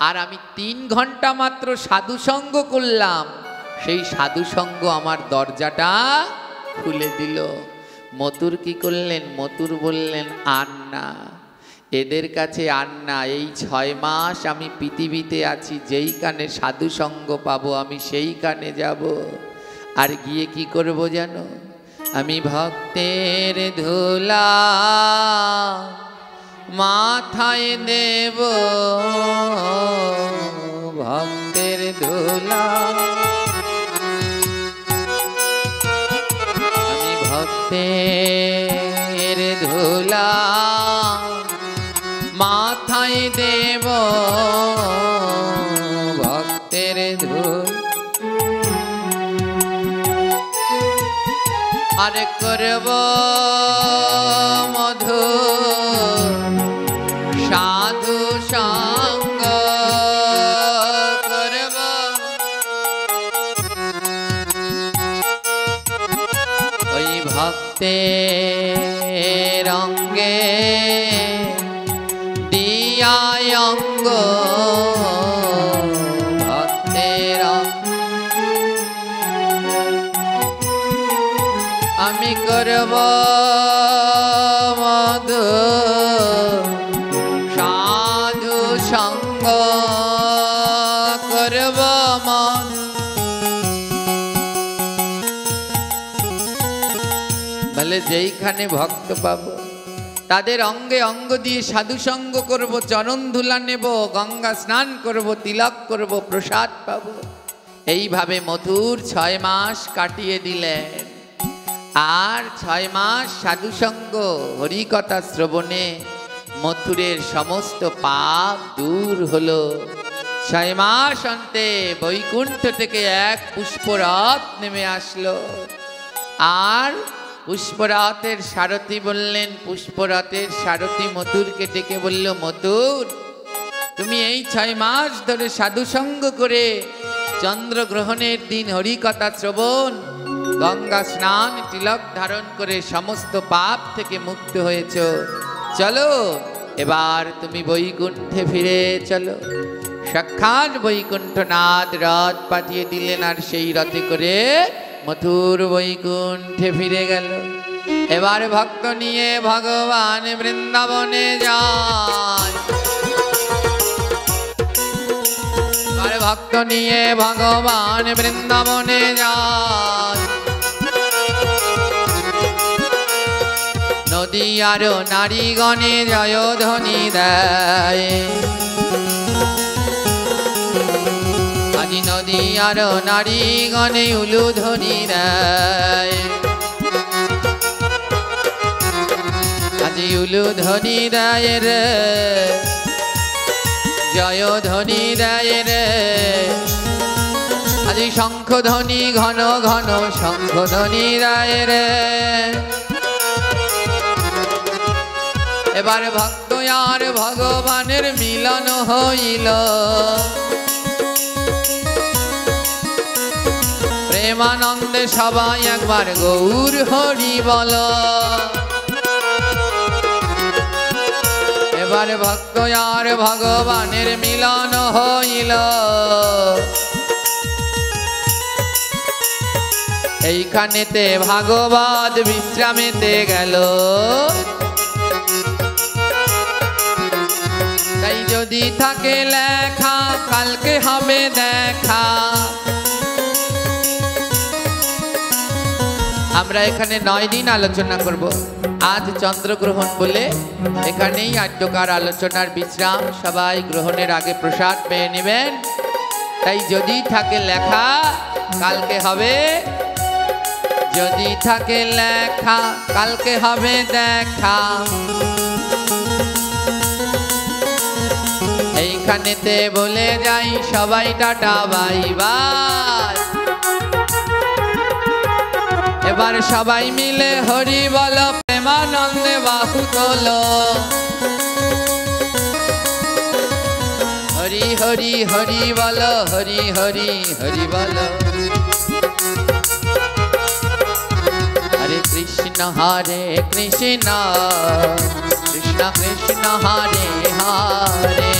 S1: আর আমি 3 ঘন্টা মাত্র সাধু সঙ্গ করলাম, সেই সাধু সঙ্গ আমার দরজাটা খুলে দিল। মথুর কি করলেন? মথুর বললেন, আর না, এদের কাছে আর না। এই 6 মাস আমি পৃথিবীতে আছি, যেইখানে সাধু সঙ্গ পাবো আমি সেইখানে যাব। আর গিয়ে কি করব জানো? আমি ভক্তের ধুলা মাথায় দেব, ভক্তের ধুলা। আমি ভক্তের ধুলা মাথায় দেব, ভক্তের ধুলা। আর করব মধু সাধু সঙ্গ করব, ওই ভক্তের অঙ্গে দিয়া অঙ্গ, ভক্তের আমি করব মধু সাধু সঙ্গ করব মন। বলে যেইখানে ভক্ত পাবো তাদের অঙ্গে অঙ্গ দিয়ে সাধু সঙ্গ করব, চরণ ধুলা নেব, গঙ্গা স্নান করব, তিলক করব, প্রসাদ পাবো। এইভাবে মথুর 6 মাস কাটিয়ে দিলেন। আর 6 মাস সাধুসঙ্গ হরিকথা শ্রবণে মথুরের সমস্ত পাপ দূর হলো। 6 মাস অন্তে বৈকুণ্ঠ থেকে এক পুষ্পরথ নেমে আসলো। আর পুষ্পরথের সারথি বললেন, পুষ্পরথের সারথি মথুরকে ডেকে বলল, মথুর তুমি এই 6 মাস ধরে সাধুসঙ্গ করে চন্দ্রগ্রহণের দিন হরিকথা শ্রবণ, গঙ্গা স্নান, তিলক ধারণ করে সমস্ত পাপ থেকে মুক্ত হয়েছ। চলো এবার তুমি বৈকুণ্ঠে ফিরে চলো। সাক্ষাৎ বৈকুণ্ঠনাথ রথ পাঠিয়ে দিলেন, আর সেই রথে করে মথুর বৈকুণ্ঠে ফিরে গেল। এবার ভক্ত নিয়ে ভগবান বৃন্দাবনে যায়। এবার ভক্ত নিয়ে ভগবান বৃন্দাবনে যায়। নদী আর নারীগণে জয়ধ্বনি দেয়, আজি নদী আর নারীগণে উলুধ্বনি দেয়, আজি উলুধ্বনি দেয় রে, জয়ধ্বনি দেয় রে, আজি শঙ্খধ্বনি ঘন ঘন শঙ্খধ্বনি দেয় রে। এবার ভক্ত আর ভগবানের মিলন হইল, প্রেমানন্দে সবাই একবার গৌর হরি বল। এবার ভক্ত আর ভগবানের মিলন হইল, এইখানেতে ভাগবত বিশ্রামেতে গেল। তাই যদি থাকে লেখা কালকে হবে দেখা, আমরা এখানে 9 দিন আলোচনা করব। আজ চন্দ্রগ্রহণ বলে এখানেই আদ্যকার আলোচনার বিশ্রাম। সবাই গ্রহণের আগে প্রসাদ পেয়ে নেবেন। তাই যদি থাকে লেখা কালকে হবে, যদি থাকে লেখা কালকে হবে দেখা। এইখানেতে বলে যাই সবাই টাটা বাই বাই। এবার সবাই মিলে হরি বলো, প্রেমানন্দে বাহু তোলো। হরি হরি হরি বলো, হরি হরি হরি বলো। হরে কৃষ্ণ কৃষ্ণ কৃষ্ণ কৃষ্ণ হরে হরে।